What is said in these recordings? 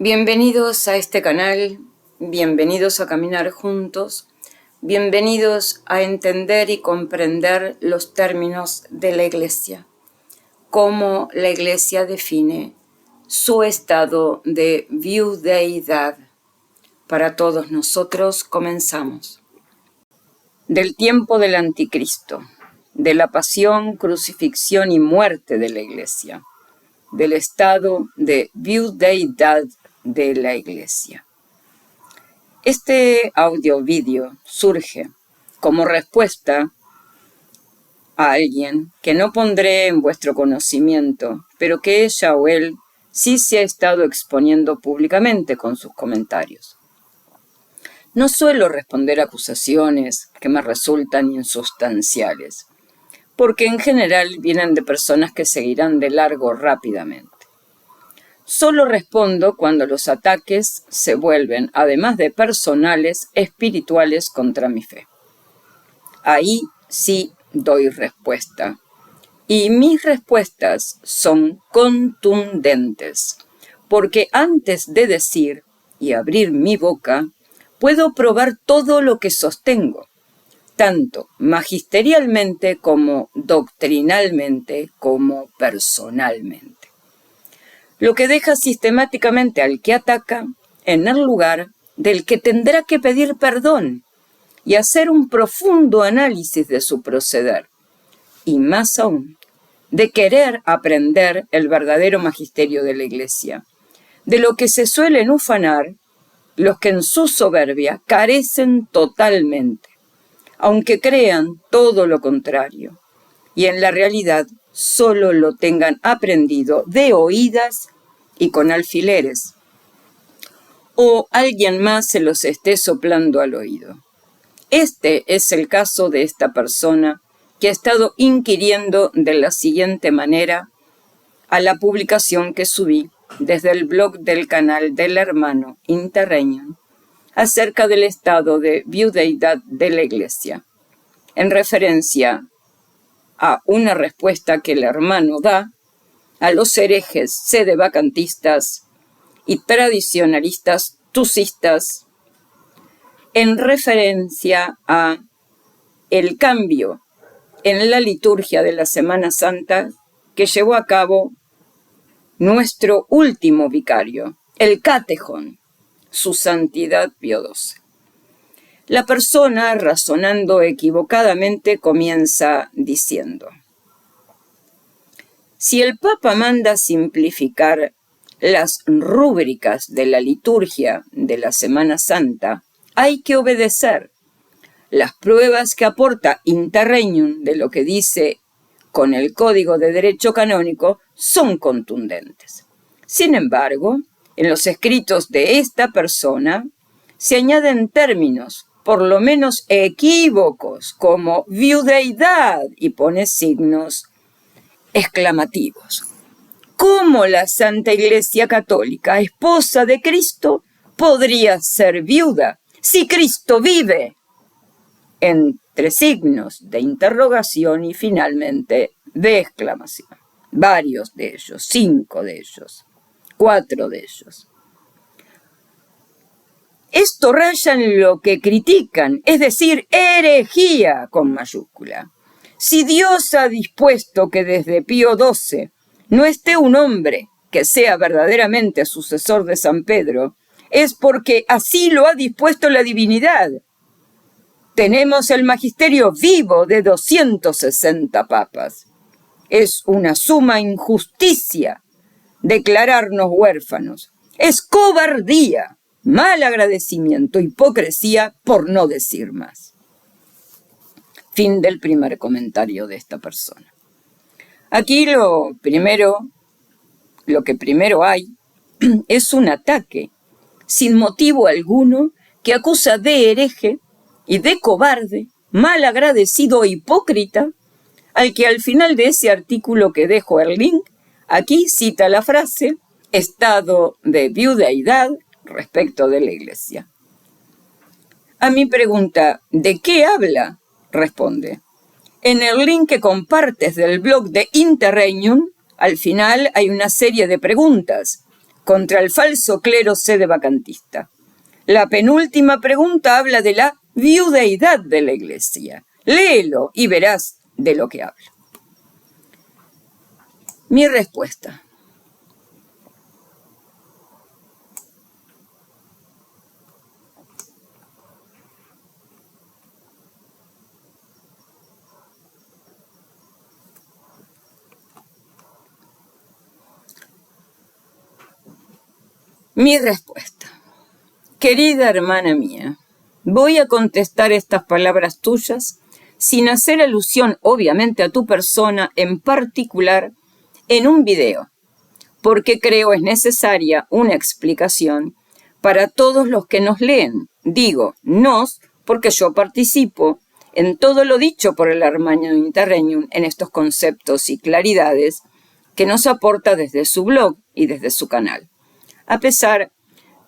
Bienvenidos a este canal, bienvenidos a caminar juntos, bienvenidos a entender y comprender los términos de la Iglesia, cómo la Iglesia define su estado de viudeidad. Para todos nosotros comenzamos. Del tiempo del Anticristo, de la pasión, crucifixión y muerte de la Iglesia, del estado de viudeidad de la Iglesia. Este audio-vídeo surge como respuesta a alguien que no pondré en vuestro conocimiento, pero que ella o él sí se ha estado exponiendo públicamente con sus comentarios. No suelo responder acusaciones que me resultan insustanciales, porque en general vienen de personas que seguirán de largo rápidamente. Solo respondo cuando los ataques se vuelven, además de personales, espirituales contra mi fe. Ahí sí doy respuesta. Y mis respuestas son contundentes, porque antes de decir y abrir mi boca, puedo probar todo lo que sostengo, tanto magisterialmente como doctrinalmente como personalmente. Lo que deja sistemáticamente al que ataca en el lugar del que tendrá que pedir perdón y hacer un profundo análisis de su proceder, y más aún, de querer aprender el verdadero magisterio de la Iglesia, de lo que se suelen ufanar los que en su soberbia carecen totalmente, aunque crean todo lo contrario, y en la realidad solo lo tengan aprendido de oídas y con alfileres, o alguien más se los esté soplando al oído. Este es el caso de esta persona que ha estado inquiriendo de la siguiente manera a la publicación que subí desde el blog del canal del hermano Interregnum acerca del estado de viudeidad de la Iglesia, en referencia a una respuesta que el hermano da a los herejes sedevacantistas y tradicionalistas tucistas, en referencia a el cambio en la liturgia de la Semana Santa que llevó a cabo nuestro último vicario, el Catejón, su Santidad Pío XII. La persona, razonando equivocadamente, comienza diciendo: si el Papa manda simplificar las rúbricas de la liturgia de la Semana Santa, hay que obedecer. Las pruebas que aporta Interregnum de lo que dice con el Código de Derecho Canónico son contundentes. Sin embargo, en los escritos de esta persona se añaden términos por lo menos equívocos como viudeidad y pone signos exclamativos. ¿Cómo la Santa Iglesia Católica, esposa de Cristo, podría ser viuda si Cristo vive? Entre signos de interrogación y finalmente de exclamación. Varios de ellos, 5 de ellos, 4 de ellos. Esto raya en lo que critican, es decir, herejía con mayúscula. Si Dios ha dispuesto que desde Pío XII no esté un hombre que sea verdaderamente sucesor de San Pedro, es porque así lo ha dispuesto la divinidad. Tenemos el magisterio vivo de 260 papas. Es una suma injusticia declararnos huérfanos. Es cobardía, mal agradecimiento, hipocresía, por no decir más. Fin del primer comentario de esta persona. Aquí lo que primero hay es un ataque sin motivo alguno que acusa de hereje y de cobarde, mal agradecido e hipócrita, al que al final de ese artículo que dejo el link, aquí cita la frase estado de viudeidad respecto de la Iglesia. A mi pregunta, ¿de qué habla?, responde: en el link que compartes del blog de Interregnum, al final hay una serie de preguntas, contra el falso clero sedevacantista. La penúltima pregunta habla de la viudeidad de la Iglesia. Léelo y verás de lo que hablo. Mi respuesta. Mi respuesta. Querida hermana mía, voy a contestar estas palabras tuyas sin hacer alusión, obviamente, a tu persona en particular en un video, porque creo es necesaria una explicación para todos los que nos leen. Digo nos porque yo participo en todo lo dicho por el hermano Interregnum en estos conceptos y claridades que nos aporta desde su blog y desde su canal. A pesar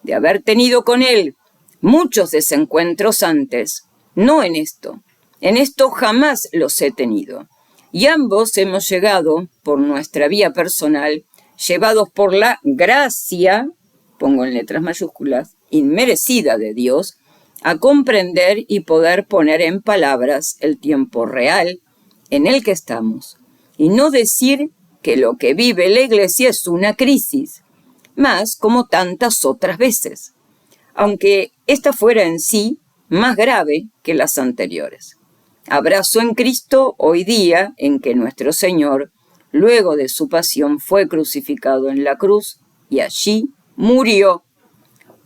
de haber tenido con él muchos desencuentros antes, no en esto jamás los he tenido. Y ambos hemos llegado, por nuestra vía personal, llevados por la gracia, pongo en letras mayúsculas, inmerecida de Dios, a comprender y poder poner en palabras el tiempo real en el que estamos. Y no decir que lo que vive la Iglesia es una crisis, más como tantas otras veces, aunque esta fuera en sí más grave que las anteriores. Abrazo en Cristo hoy día en que nuestro Señor, luego de su pasión, fue crucificado en la cruz y allí murió.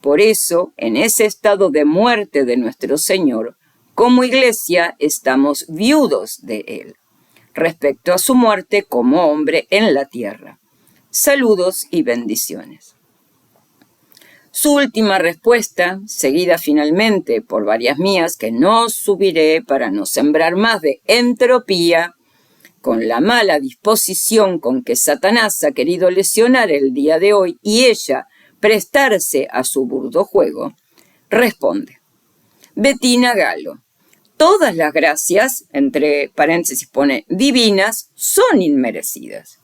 Por eso, en ese estado de muerte de nuestro Señor, como Iglesia estamos viudos de Él, respecto a su muerte como hombre en la tierra. Saludos y bendiciones. Su última respuesta, seguida finalmente por varias mías que no subiré para no sembrar más de entropía, con la mala disposición con que Satanás ha querido lesionar el día de hoy y ella prestarse a su burdo juego, responde: Bettina Galo, todas las gracias, entre paréntesis pone divinas, son inmerecidas.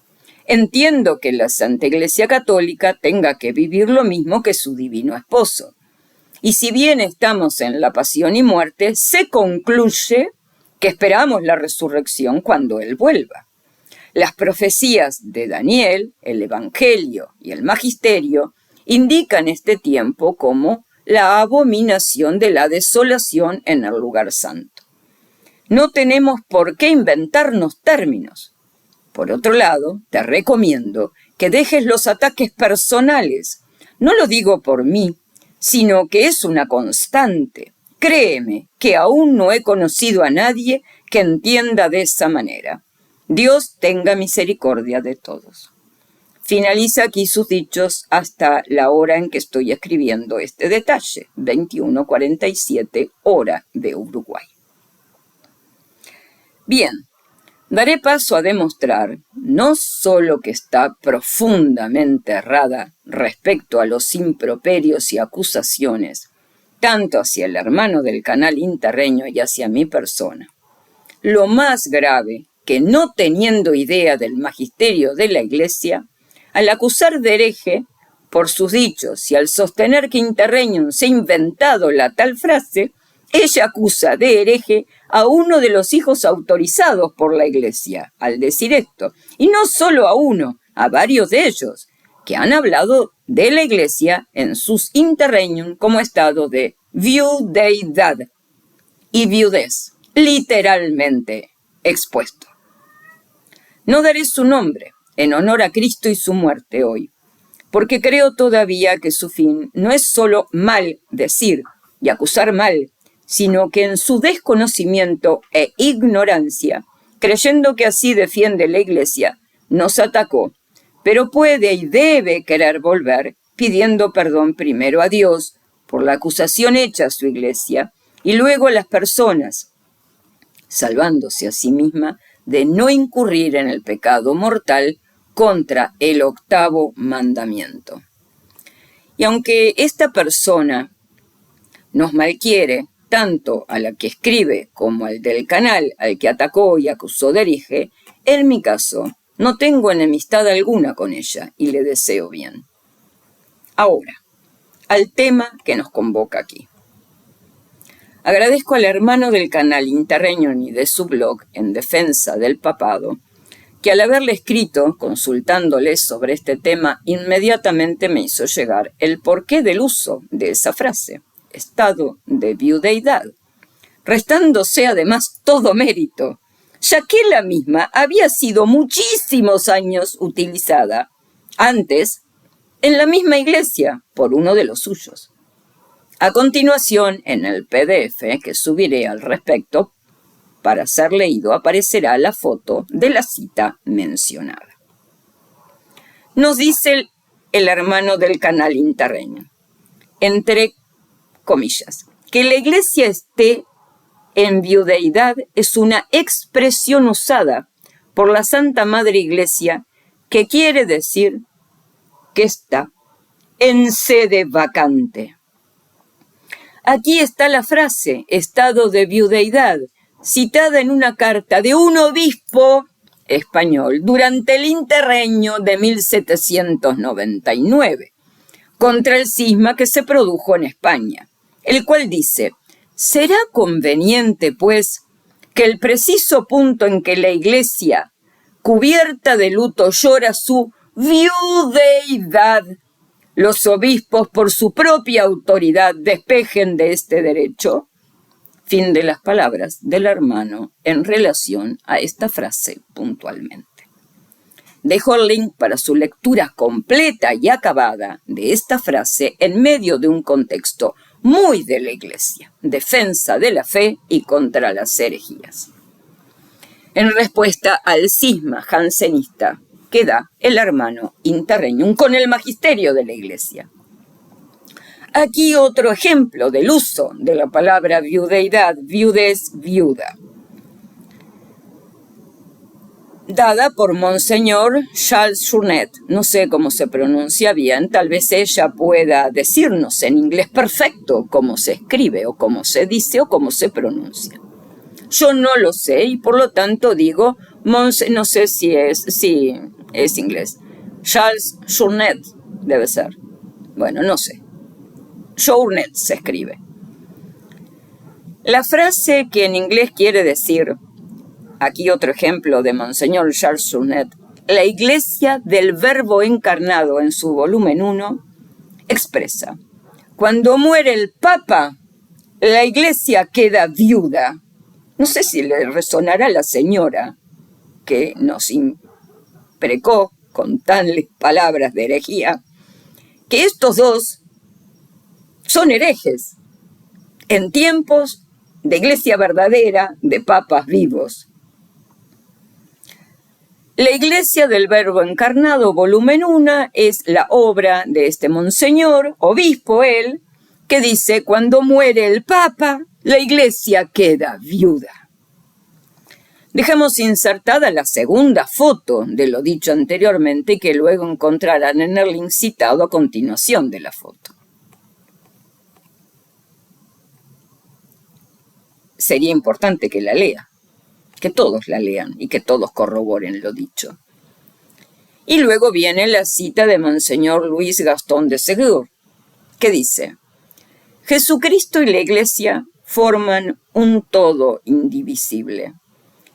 Entiendo que la Santa Iglesia Católica tenga que vivir lo mismo que su divino esposo. Y si bien estamos en la pasión y muerte, se concluye que esperamos la resurrección cuando Él vuelva. Las profecías de Daniel, el Evangelio y el Magisterio indican este tiempo como la abominación de la desolación en el lugar santo. No tenemos por qué inventarnos términos. Por otro lado, te recomiendo que dejes los ataques personales. No lo digo por mí, sino que es una constante. Créeme que aún no he conocido a nadie que entienda de esa manera. Dios tenga misericordia de todos. Finaliza aquí sus dichos hasta la hora en que estoy escribiendo este detalle, 21:47, hora de Uruguay. Bien. Daré paso a demostrar no solo que está profundamente errada respecto a los improperios y acusaciones, tanto hacia el hermano del canal Interregnum y hacia mi persona. Lo más grave, que no teniendo idea del magisterio de la Iglesia, al acusar de hereje por sus dichos y al sostener que Interregnum se ha inventado la tal frase, ella acusa de hereje a uno de los hijos autorizados por la Iglesia al decir esto, y no solo a uno, a varios de ellos, que han hablado de la Iglesia en sus Interregnum como estado de viudeidad y viudez, literalmente expuesto. No daré su nombre en honor a Cristo y su muerte hoy, porque creo todavía que su fin no es solo mal decir y acusar mal, sino que en su desconocimiento e ignorancia, creyendo que así defiende la Iglesia, nos atacó, pero puede y debe querer volver, pidiendo perdón primero a Dios por la acusación hecha a su Iglesia, y luego a las personas, salvándose a sí misma de no incurrir en el pecado mortal contra el 8º mandamiento. Y aunque esta persona nos malquiere, tanto a la que escribe como al del canal al que atacó y acusó de hereje, en mi caso no tengo enemistad alguna con ella y le deseo bien. Ahora, al tema que nos convoca aquí. Agradezco al hermano del canal Interregnum y de su blog En Defensa del Papado, que al haberle escrito, consultándole sobre este tema, inmediatamente me hizo llegar el porqué del uso de esa frase, estado de viudeidad, restándose además todo mérito, ya que la misma había sido muchísimos años utilizada antes en la misma iglesia por uno de los suyos. A continuación, en el PDF que subiré al respecto, para ser leído, aparecerá la foto de la cita mencionada. Nos dice el hermano del canal Interregnum, entre comillas, que la iglesia esté en viudeidad es una expresión usada por la Santa Madre Iglesia que quiere decir que está en sede vacante. Aquí está la frase, estado de viudeidad, citada en una carta de un obispo español durante el interregno de 1799, contra el cisma que se produjo en España, el cual dice: ¿será conveniente, pues, que el preciso punto en que la Iglesia, cubierta de luto, llora su viudeidad, los obispos por su propia autoridad despejen de este derecho? Fin de las palabras del hermano en relación a esta frase puntualmente. Dejo el link para su lectura completa y acabada de esta frase en medio de un contexto muy de la Iglesia, defensa de la fe y contra las herejías. En respuesta al cisma jansenista que da el hermano Interregnum con el magisterio de la Iglesia. Aquí otro ejemplo del uso de la palabra viudeidad, viudez, viuda, dada por Monseñor Charles Journet. No sé cómo se pronuncia bien, tal vez ella pueda decirnos en inglés perfecto cómo se escribe o cómo se dice o cómo se pronuncia. Yo no lo sé y por lo tanto digo, no sé si es inglés. Charles Journet debe ser. Bueno, no sé. Journet se escribe. La frase que en inglés quiere decir, aquí otro ejemplo de Monseñor Charles Journet, la Iglesia del Verbo Encarnado en su volumen 1, expresa: cuando muere el Papa, la Iglesia queda viuda. No sé si le resonará a la señora que nos imprecó con tales palabras de herejía, que estos dos son herejes en tiempos de iglesia verdadera, de papas vivos. La Iglesia del Verbo Encarnado, volumen 1, es la obra de este monseñor, obispo él, que dice: cuando muere el Papa, la Iglesia queda viuda. Dejamos insertada la segunda foto de lo dicho anteriormente, que luego encontrarán en el link citado a continuación de la foto. Sería importante que la lea, que todos la lean y que todos corroboren lo dicho. Y luego viene la cita de Monseñor Luis Gastón de Ségur, que dice: Jesucristo y la Iglesia forman un todo indivisible.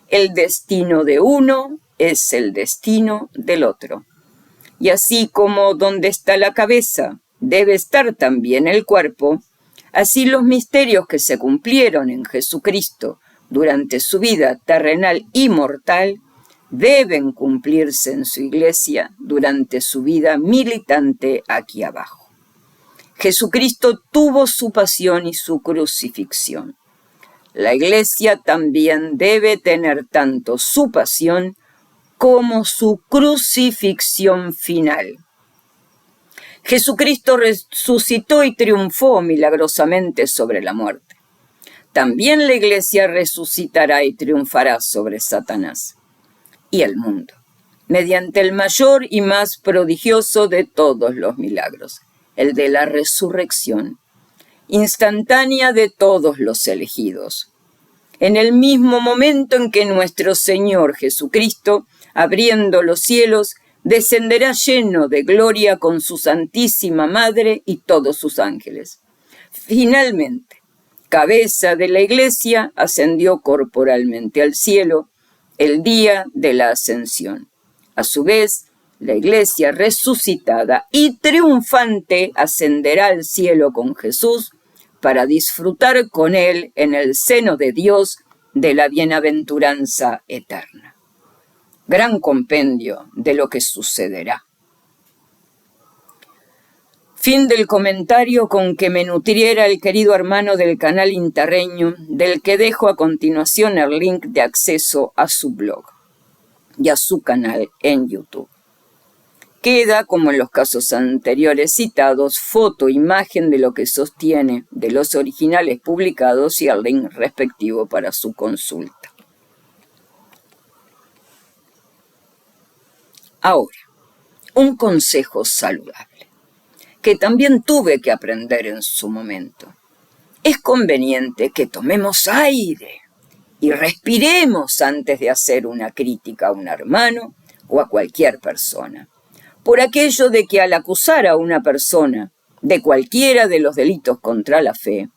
El destino de uno es el destino del otro. Y así como donde está la cabeza debe estar también el cuerpo, así los misterios que se cumplieron en Jesucristo durante su vida terrenal y mortal deben cumplirse en su Iglesia durante su vida militante aquí abajo. Jesucristo tuvo su pasión y su crucifixión. La Iglesia también debe tener tanto su pasión como su crucifixión final. Jesucristo resucitó y triunfó milagrosamente sobre la muerte. También la Iglesia resucitará y triunfará sobre Satanás y el mundo, mediante el mayor y más prodigioso de todos los milagros, el de la resurrección, instantánea de todos los elegidos. En el mismo momento en que nuestro Señor Jesucristo, abriendo los cielos, descenderá lleno de gloria con su Santísima Madre y todos sus ángeles. Finalmente, cabeza de la Iglesia, ascendió corporalmente al cielo el día de la ascensión. A su vez, la Iglesia resucitada y triunfante ascenderá al cielo con Jesús para disfrutar con él en el seno de Dios de la bienaventuranza eterna. Gran compendio de lo que sucederá. Fin del comentario con que me nutriera el querido hermano del canal Interreño, del que dejo a continuación el link de acceso a su blog y a su canal en YouTube. Queda, como en los casos anteriores citados, foto, imagen de lo que sostiene de los originales publicados y el link respectivo para su consulta. Ahora, un consejo saludable, que también tuve que aprender en su momento. Es conveniente que tomemos aire y respiremos antes de hacer una crítica a un hermano o a cualquier persona, por aquello de que al acusar a una persona de cualquiera de los delitos contra la fe,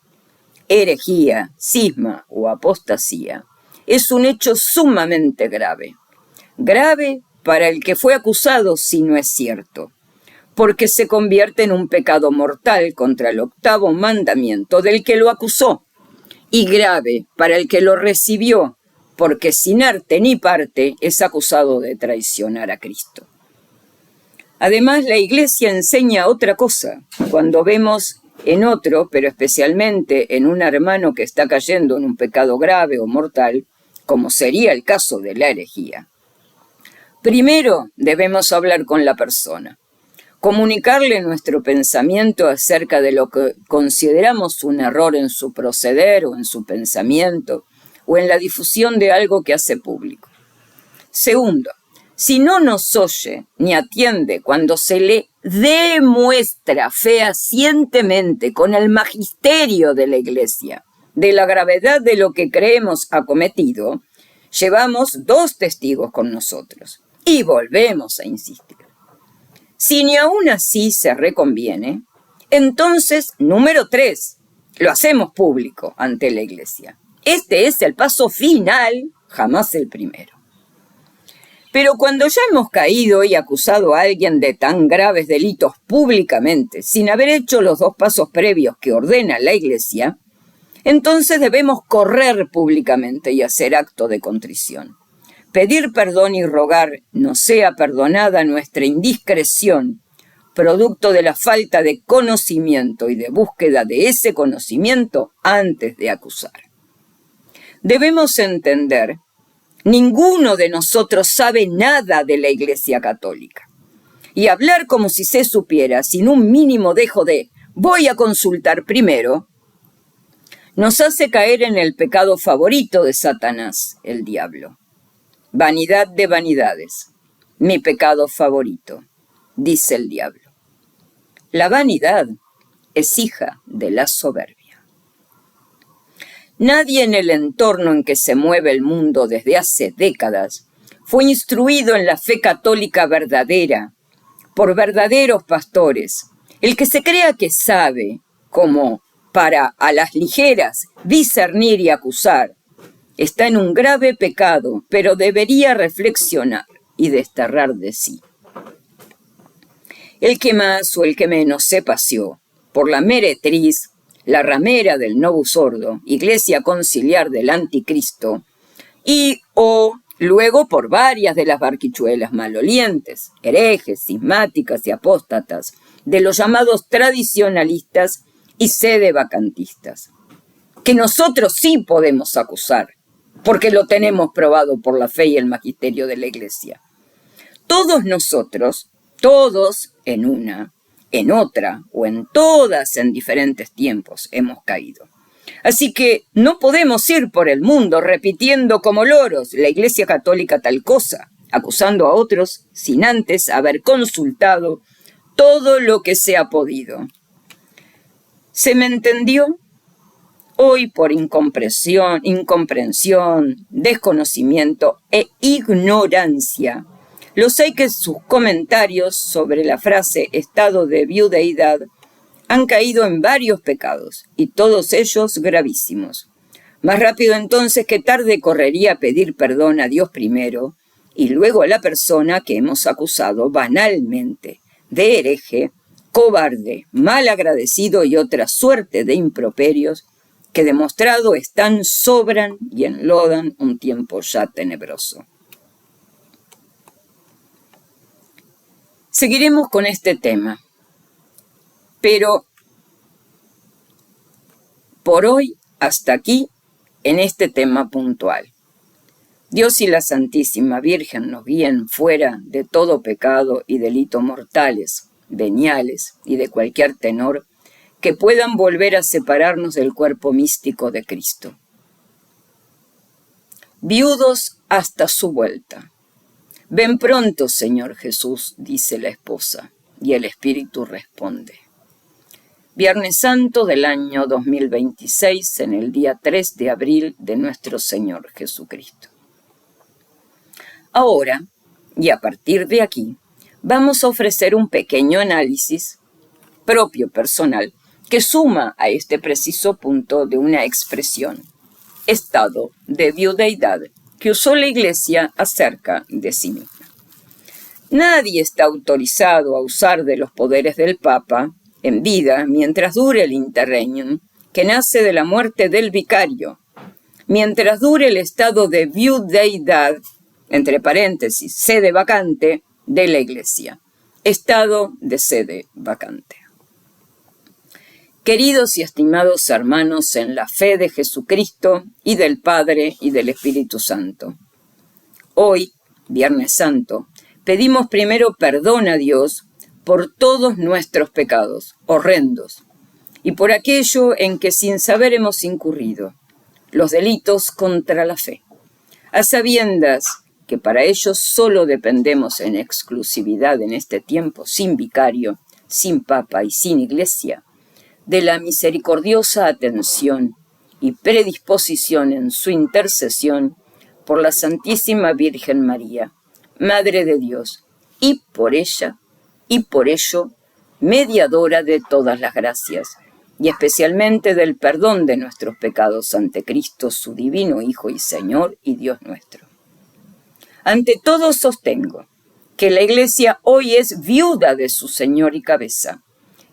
herejía, cisma o apostasía, es un hecho sumamente grave. Grave para el que fue acusado si no es cierto, porque se convierte en un pecado mortal contra el 8º mandamiento del que lo acusó, y grave para el que lo recibió, porque sin arte ni parte es acusado de traicionar a Cristo. Además, la Iglesia enseña otra cosa. Cuando vemos en otro, pero especialmente en un hermano que está cayendo en un pecado grave o mortal, como sería el caso de la herejía, primero debemos hablar con la persona, comunicarle nuestro pensamiento acerca de lo que consideramos un error en su proceder o en su pensamiento o en la difusión de algo que hace público. Segundo, si no nos oye ni atiende cuando se le demuestra fehacientemente con el magisterio de la Iglesia de la gravedad de lo que creemos acometido, llevamos 2 testigos con nosotros y volvemos a insistir. Si ni aún así se reconviene, entonces, número 3, lo hacemos público ante la Iglesia. Este es el paso final, jamás el primero. Pero cuando ya hemos caído y acusado a alguien de tan graves delitos públicamente, sin haber hecho los 2 pasos previos que ordena la Iglesia, entonces debemos correr públicamente y hacer acto de contrición. Pedir perdón y rogar no sea perdonada nuestra indiscreción, producto de la falta de conocimiento y de búsqueda de ese conocimiento antes de acusar. Debemos entender, ninguno de nosotros sabe nada de la Iglesia Católica. Y hablar como si se supiera, sin un mínimo dejo de voy a consultar primero, nos hace caer en el pecado favorito de Satanás, el diablo. Vanidad de vanidades, mi pecado favorito, dice el diablo. La vanidad es hija de la soberbia. Nadie en el entorno en que se mueve el mundo desde hace décadas fue instruido en la fe católica verdadera, por verdaderos pastores. El que se crea que sabe, como para a las ligeras discernir y acusar, está en un grave pecado, pero debería reflexionar y desterrar de sí. El que más o el que menos se paseó por la meretriz, la ramera del Novus Ordo, Iglesia Conciliar del Anticristo, y o luego por varias de las barquichuelas malolientes, herejes, cismáticas y apóstatas, de los llamados tradicionalistas y sedevacantistas, que nosotros sí podemos acusar, porque lo tenemos probado por la fe y el magisterio de la Iglesia. Todos nosotros, todos en una, en otra o en todas en diferentes tiempos hemos caído. Así que no podemos ir por el mundo repitiendo como loros la Iglesia Católica tal cosa, acusando a otros sin antes haber consultado todo lo que se ha podido. ¿Se me entendió? Hoy por incomprensión, desconocimiento e ignorancia, Los hay que sus comentarios sobre la frase estado de viudeidad han caído en varios pecados, y todos ellos gravísimos. Más rápido entonces que tarde correría a pedir perdón a Dios primero, y luego a la persona que hemos acusado banalmente de hereje, cobarde, mal agradecido y otra suerte de improperios que demostrado están, sobran y enlodan un tiempo ya tenebroso. Seguiremos con este tema, pero por hoy hasta aquí en este tema puntual. Dios y la Santísima Virgen nos guíen fuera de todo pecado y delito mortales, veniales y de cualquier tenor que puedan volver a separarnos del cuerpo místico de Cristo. Viudos hasta su vuelta. Ven pronto, Señor Jesús, dice la esposa, y el Espíritu responde. Viernes Santo del año 2026, en el día 3 de abril de nuestro Señor Jesucristo. Ahora, y a partir de aquí, vamos a ofrecer un pequeño análisis propio, personal, que suma a este preciso punto de una expresión, estado de viudeidad, que usó la Iglesia acerca de sí misma. Nadie está autorizado a usar de los poderes del Papa en vida mientras dure el interregnum, que nace de la muerte del vicario, mientras dure el estado de viudeidad, entre paréntesis, sede vacante, de la Iglesia. Estado de sede vacante. Queridos y estimados hermanos en la fe de Jesucristo y del Padre y del Espíritu Santo. Hoy, Viernes Santo, pedimos primero perdón a Dios por todos nuestros pecados horrendos y por aquello en que sin saber hemos incurrido, los delitos contra la fe, a sabiendas que para ellos solo dependemos en exclusividad en este tiempo sin vicario, sin papa y sin iglesia, de la misericordiosa atención y predisposición en su intercesión por la Santísima Virgen María, Madre de Dios, y por ella, y por ello, mediadora de todas las gracias, y especialmente del perdón de nuestros pecados ante Cristo, su divino Hijo y Señor y Dios nuestro. Ante todo sostengo que la Iglesia hoy es viuda de su Señor y cabeza,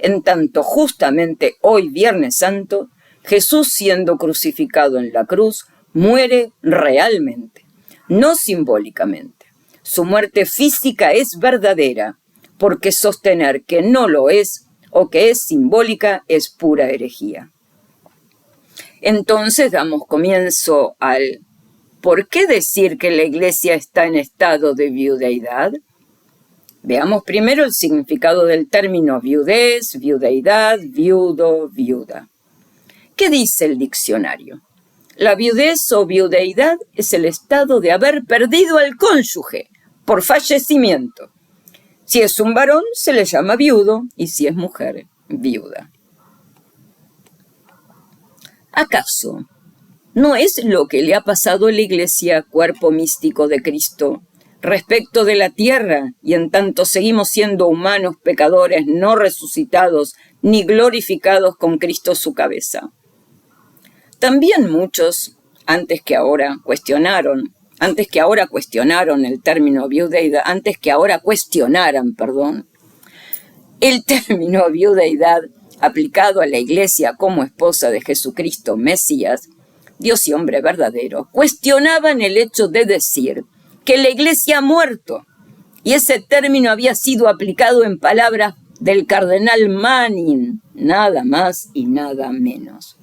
en tanto justamente hoy, Viernes Santo, Jesús siendo crucificado en la cruz, muere realmente, no simbólicamente. Su muerte física es verdadera, porque sostener que no lo es o que es simbólica es pura herejía. Entonces damos comienzo al ¿por qué decir que la Iglesia está en estado de viudeidad? Veamos primero el significado del término viudez, viudeidad, viudo, viuda. ¿Qué dice el diccionario? La viudez o viudeidad es el estado de haber perdido al cónyuge por fallecimiento. Si es un varón, se le llama viudo, y si es mujer, viuda. ¿Acaso no es lo que le ha pasado a la Iglesia, cuerpo místico de Cristo, respecto de la tierra, y en tanto seguimos siendo humanos pecadores no resucitados ni glorificados con Cristo su cabeza? También muchos, antes que ahora cuestionaran el término viudeidad, el término viudeidad aplicado a la Iglesia como esposa de Jesucristo Mesías, Dios y hombre verdadero, cuestionaban el hecho de decir que la Iglesia ha muerto, y ese término había sido aplicado en palabras del cardenal Manning, nada más y nada menos.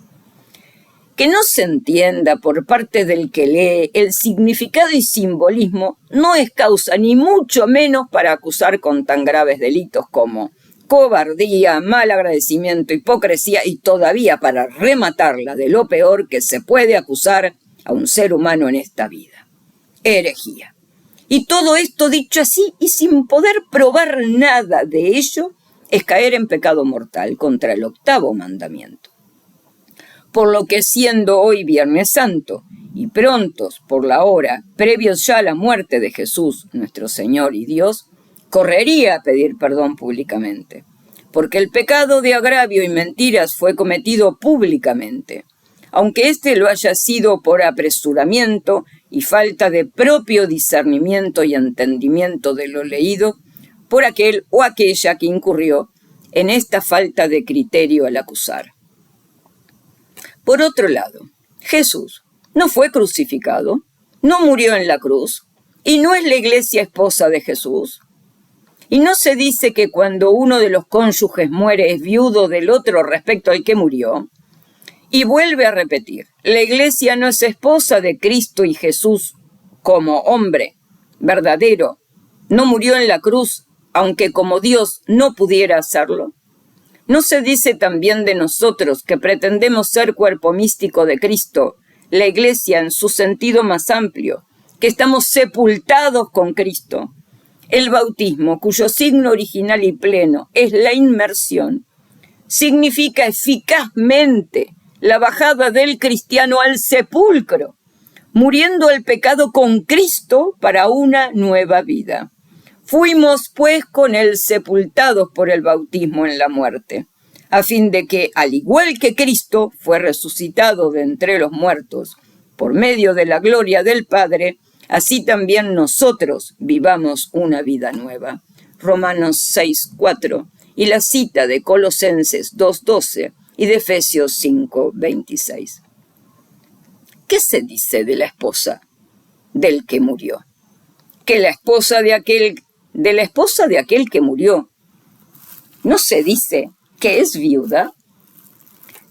Que no se entienda por parte del que lee el significado y simbolismo no es causa ni mucho menos para acusar con tan graves delitos como cobardía, mal agradecimiento, hipocresía y todavía para rematarla de lo peor que se puede acusar a un ser humano en esta vida: herejía. Y todo esto dicho así y sin poder probar nada de ello es caer en pecado mortal contra el 8º mandamiento. por lo que siendo hoy Viernes Santo y prontos por la hora, previos ya a la muerte de Jesús, nuestro Señor y Dios, correría a pedir perdón públicamente, porque el pecado de agravio y mentiras fue cometido públicamente, aunque éste lo haya sido por apresuramiento y falta de propio discernimiento y entendimiento de lo leído, por aquel o aquella que incurrió en esta falta de criterio al acusar. Por otro lado, Jesús no fue crucificado, no murió en la cruz, y no es la Iglesia esposa de Jesús. Y no se dice que cuando uno de los cónyuges muere es viudo del otro respecto al que murió. Y vuelve a repetir, la Iglesia no es esposa de Cristo y Jesús como hombre verdadero, no murió en la cruz, aunque como Dios no pudiera hacerlo. ¿No se dice también de nosotros que pretendemos ser cuerpo místico de Cristo, la Iglesia en su sentido más amplio, que estamos sepultados con Cristo? El bautismo, cuyo signo original y pleno es la inmersión, significa eficazmente la bajada del cristiano al sepulcro, muriendo al pecado con Cristo para una nueva vida. Fuimos, pues, con él sepultados por el bautismo en la muerte, a fin de que, al igual que Cristo fue resucitado de entre los muertos, por medio de la gloria del Padre, así también nosotros vivamos una vida nueva. Romanos 6:4 y la cita de Colosenses 2:12 y de Efesios 5:26. ¿Qué se dice de la esposa del que murió? Que la esposa de aquel que murió, ¿no se dice que es viuda?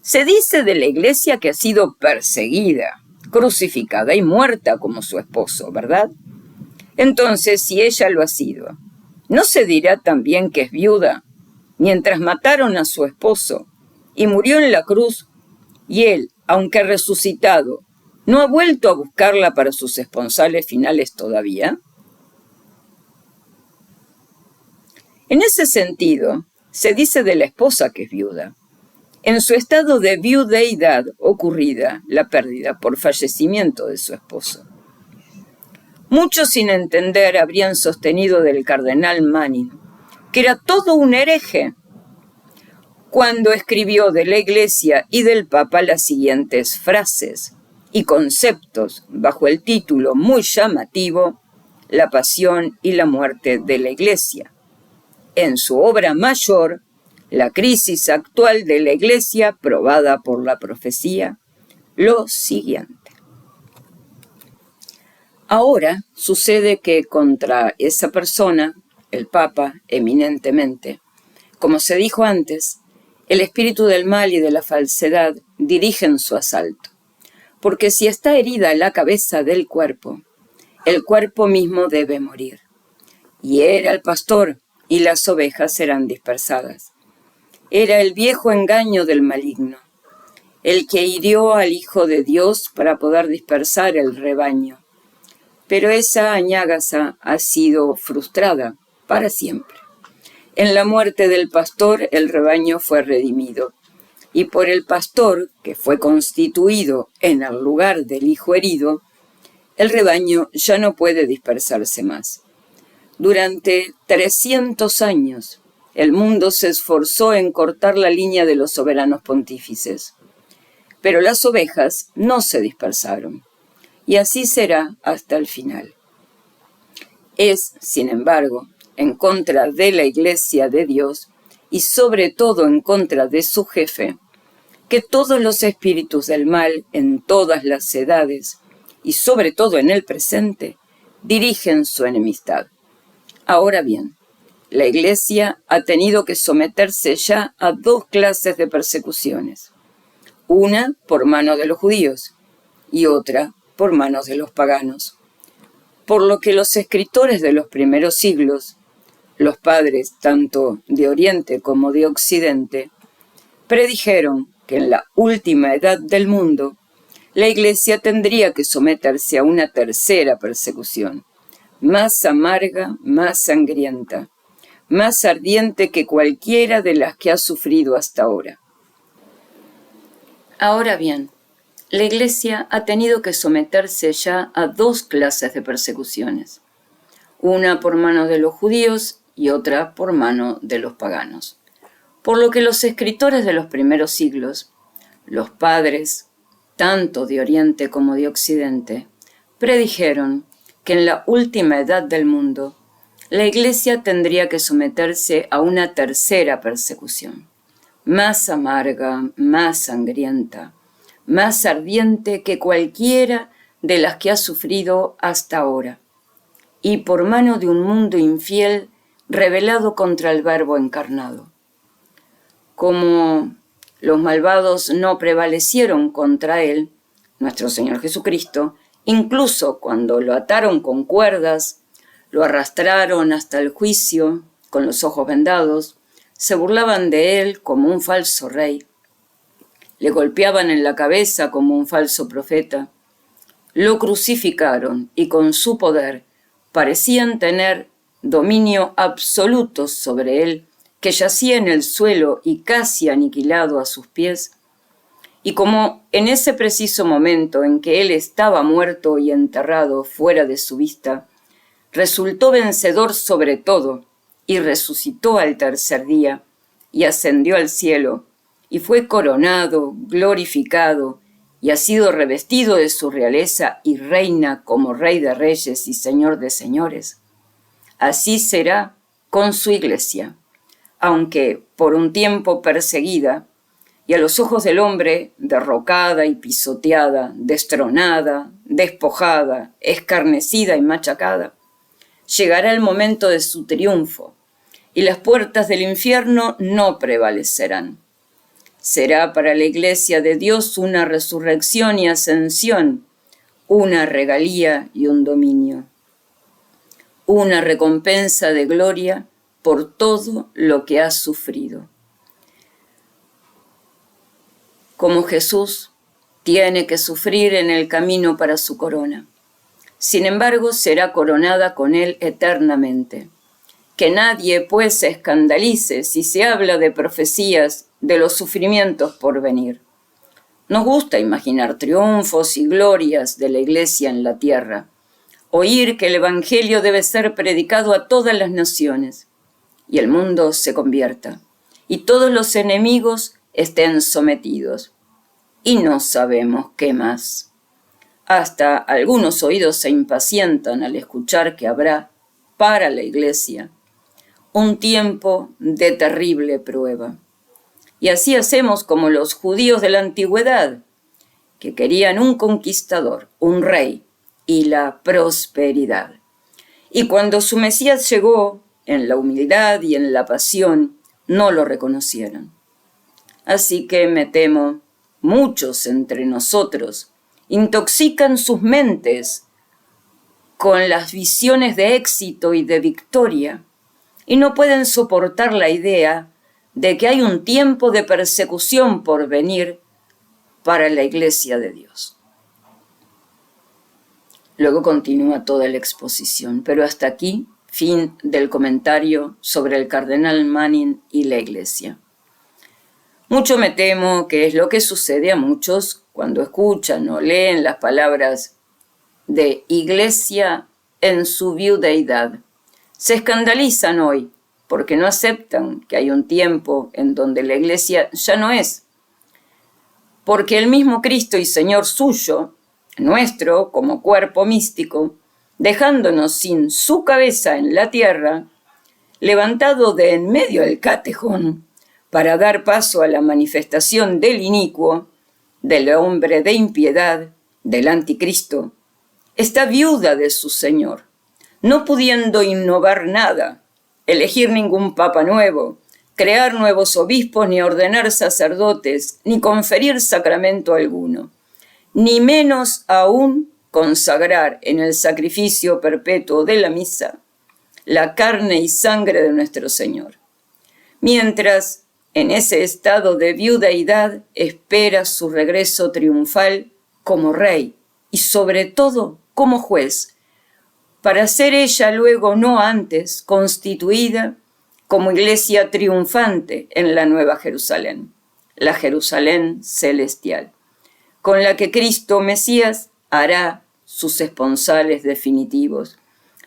Se dice de la Iglesia que ha sido perseguida, crucificada y muerta como su esposo, ¿verdad? Entonces, si ella lo ha sido, ¿no se dirá también que es viuda, mientras mataron a su esposo y murió en la cruz, y él, aunque resucitado, no ha vuelto a buscarla para sus esponsales finales todavía? En ese sentido, se dice de la esposa que es viuda. En su estado de viudeidad ocurrida, la pérdida por fallecimiento de su esposo. Muchos sin entender habrían sostenido del cardenal Manning que era todo un hereje cuando escribió de la Iglesia y del Papa las siguientes frases y conceptos bajo el título muy llamativo La pasión y la muerte de la Iglesia. En su obra mayor, La crisis actual de la Iglesia probada por la profecía, lo siguiente. Ahora sucede que contra esa persona, el Papa eminentemente, como se dijo antes, el espíritu del mal y de la falsedad dirigen su asalto, porque si está herida la cabeza del cuerpo, el cuerpo mismo debe morir. Hiera al pastor y las ovejas serán dispersadas. Era el viejo engaño del maligno, el que hirió al Hijo de Dios para poder dispersar el rebaño. Pero esa añágasa ha sido frustrada para siempre. En la muerte del pastor el rebaño fue redimido, y por el pastor, que fue constituido en el lugar del hijo herido, el rebaño ya no puede dispersarse más. Durante 300 años, el mundo se esforzó en cortar la línea de los soberanos pontífices, pero las ovejas no se dispersaron, y así será hasta el final. Es, sin embargo, en contra de la Iglesia de Dios, y sobre todo en contra de su jefe, que todos los espíritus del mal en todas las edades, y sobre todo en el presente, dirigen su enemistad. Ahora bien, la Iglesia ha tenido que someterse ya a dos clases de persecuciones. Una por mano de los judíos y otra por manos de los paganos. Por lo que los escritores de los primeros siglos, los padres tanto de Oriente como de Occidente, predijeron que en la última edad del mundo, la Iglesia tendría que someterse a una tercera persecución, más amarga, más sangrienta, más ardiente que cualquiera de las que ha sufrido hasta ahora. Ahora bien, la Iglesia ha tenido que someterse ya a dos clases de persecuciones, una por mano de los judíos y otra por mano de los paganos. Por lo que los escritores de los primeros siglos, los padres, tanto de Oriente como de Occidente, predijeron que en la última edad del mundo, la Iglesia tendría que someterse a una tercera persecución, más amarga, más sangrienta, más ardiente que cualquiera de las que ha sufrido hasta ahora, y por mano de un mundo infiel rebelado contra el Verbo encarnado. Como los malvados no prevalecieron contra él, nuestro Señor Jesucristo, incluso cuando lo ataron con cuerdas, lo arrastraron hasta el juicio con los ojos vendados, se burlaban de él como un falso rey, le golpeaban en la cabeza como un falso profeta, lo crucificaron y con su poder parecían tener dominio absoluto sobre él, que yacía en el suelo y casi aniquilado a sus pies. Y como en ese preciso momento en que él estaba muerto y enterrado fuera de su vista, resultó vencedor sobre todo y resucitó al tercer día y ascendió al cielo y fue coronado, glorificado y ha sido revestido de su realeza y reina como Rey de Reyes y Señor de Señores. Así será con su Iglesia, aunque por un tiempo perseguida y a los ojos del hombre derrocada y pisoteada, destronada, despojada, escarnecida y machacada, llegará el momento de su triunfo y las puertas del infierno no prevalecerán. Será para la Iglesia de Dios una resurrección y ascensión, una regalía y un dominio, una recompensa de gloria por todo lo que ha sufrido. Como Jesús tiene que sufrir en el camino para su corona. Sin embargo, será coronada con él eternamente. Que nadie, pues, se escandalice si se habla de profecías de los sufrimientos por venir. Nos gusta imaginar triunfos y glorias de la Iglesia en la tierra, oír que el Evangelio debe ser predicado a todas las naciones, y el mundo se convierta, y todos los enemigos estén sometidos. Y no sabemos qué más. Hasta algunos oídos se impacientan al escuchar que habrá, para la Iglesia, un tiempo de terrible prueba. Y así hacemos como los judíos de la antigüedad, que querían un conquistador, un rey, y la prosperidad. Y cuando su Mesías llegó, en la humildad y en la pasión, no lo reconocieron. Así que me temo, muchos entre nosotros intoxican sus mentes con las visiones de éxito y de victoria, y no pueden soportar la idea de que hay un tiempo de persecución por venir para la Iglesia de Dios. Luego continúa toda la exposición, pero hasta aquí, fin del comentario sobre el cardenal Manning y la Iglesia. Mucho me temo que es lo que sucede a muchos cuando escuchan o leen las palabras de Iglesia en su viudeidad. Se escandalizan hoy porque no aceptan que hay un tiempo en donde la Iglesia ya no es. Porque el mismo Cristo y Señor suyo, nuestro como cuerpo místico, dejándonos sin su cabeza en la tierra, levantado de en medio del catejón para dar paso a la manifestación del inicuo, del hombre de impiedad, del anticristo, está viuda de su Señor, no pudiendo innovar nada, elegir ningún papa nuevo, crear nuevos obispos, ni ordenar sacerdotes, ni conferir sacramento alguno, ni menos aún consagrar en el sacrificio perpetuo de la misa la carne y sangre de nuestro Señor. Mientras, en ese estado de viudeidad, espera su regreso triunfal como rey y sobre todo como juez, para ser ella luego no antes constituida como iglesia triunfante en la Nueva Jerusalén. la Jerusalén celestial, con la que Cristo Mesías hará sus esponsales definitivos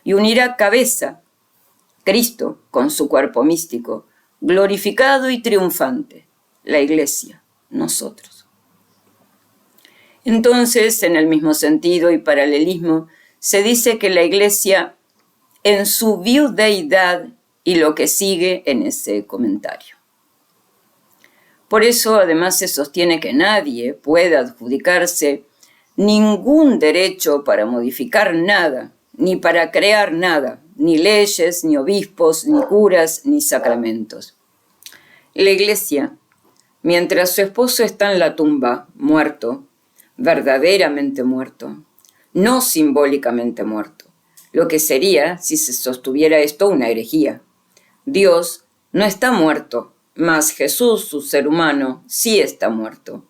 y unirá cabeza, Cristo con su cuerpo místico, glorificado y triunfante, la Iglesia, nosotros. Entonces, en el mismo sentido y paralelismo, se dice que la Iglesia en su viudeidad y lo que sigue en ese comentario. Por eso, además, se sostiene que nadie puede adjudicarse ningún derecho para modificar nada, ni para crear nada, ni leyes, ni obispos, ni curas, ni sacramentos. La Iglesia, mientras su esposo está en la tumba, muerto, verdaderamente muerto, no simbólicamente muerto, lo que sería, si se sostuviera esto, una herejía. Dios no está muerto, mas Jesús, su ser humano, sí está muerto.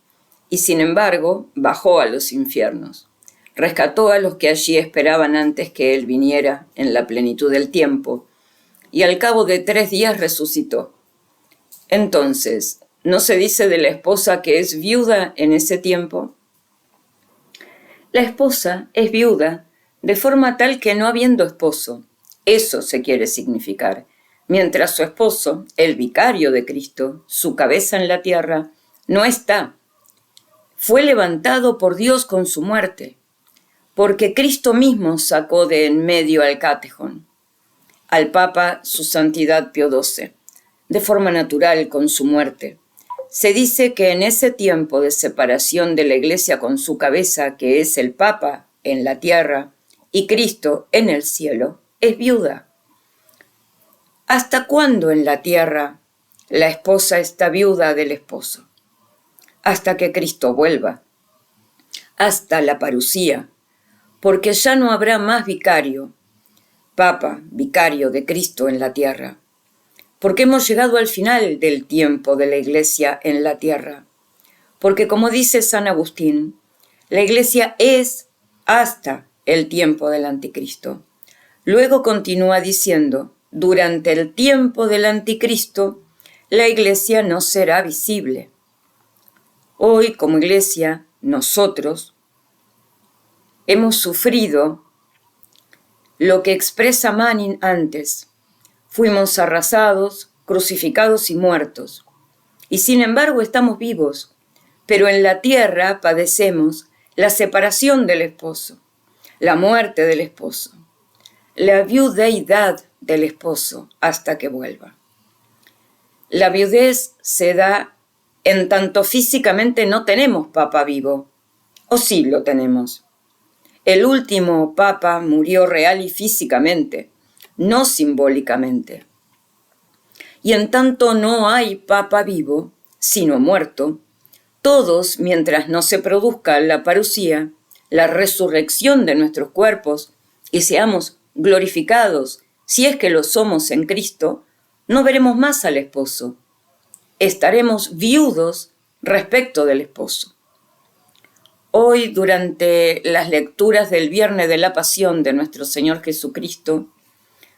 Y sin embargo, bajó a los infiernos. Rescató a los que allí esperaban antes que Él viniera en la plenitud del tiempo, y al cabo de 3 días resucitó. Entonces, ¿no se dice de la esposa que es viuda en ese tiempo? La esposa es viuda de forma tal que no habiendo esposo, eso se quiere significar, mientras su esposo, el vicario de Cristo, su cabeza en la tierra, no está. Fue levantado por Dios con su muerte, porque Cristo mismo sacó de en medio al Catejón, al Papa su Santidad Pío XII, de forma natural con su muerte. Se dice que en ese tiempo de separación de la Iglesia con su cabeza, que es el Papa en la tierra y Cristo en el cielo, es viuda. ¿Hasta cuándo en la tierra la esposa está viuda del esposo? Hasta que Cristo vuelva, hasta la parusía, porque ya no habrá más vicario, Papa, vicario de Cristo en la tierra, porque hemos llegado al final del tiempo de la Iglesia en la tierra, porque como dice San Agustín, la Iglesia es hasta el tiempo del anticristo. Luego continúa diciendo, durante el tiempo del anticristo, la Iglesia no será visible. Hoy, como Iglesia, nosotros hemos sufrido lo que expresa Manning antes. Fuimos arrasados, crucificados y muertos. Y sin embargo estamos vivos, pero en la tierra padecemos la separación del esposo, la muerte del esposo, la viudeidad del esposo hasta que vuelva. La viudez se da en tanto físicamente no tenemos papa vivo, o sí lo tenemos. El último papa murió real y físicamente, no simbólicamente. Y en tanto no hay papa vivo, sino muerto, todos, mientras no se produzca la parusía, la resurrección de nuestros cuerpos, y seamos glorificados, si es que lo somos en Cristo, no veremos más al esposo. Estaremos viudos respecto del esposo. Hoy, durante las lecturas del Viernes de la Pasión de nuestro Señor Jesucristo,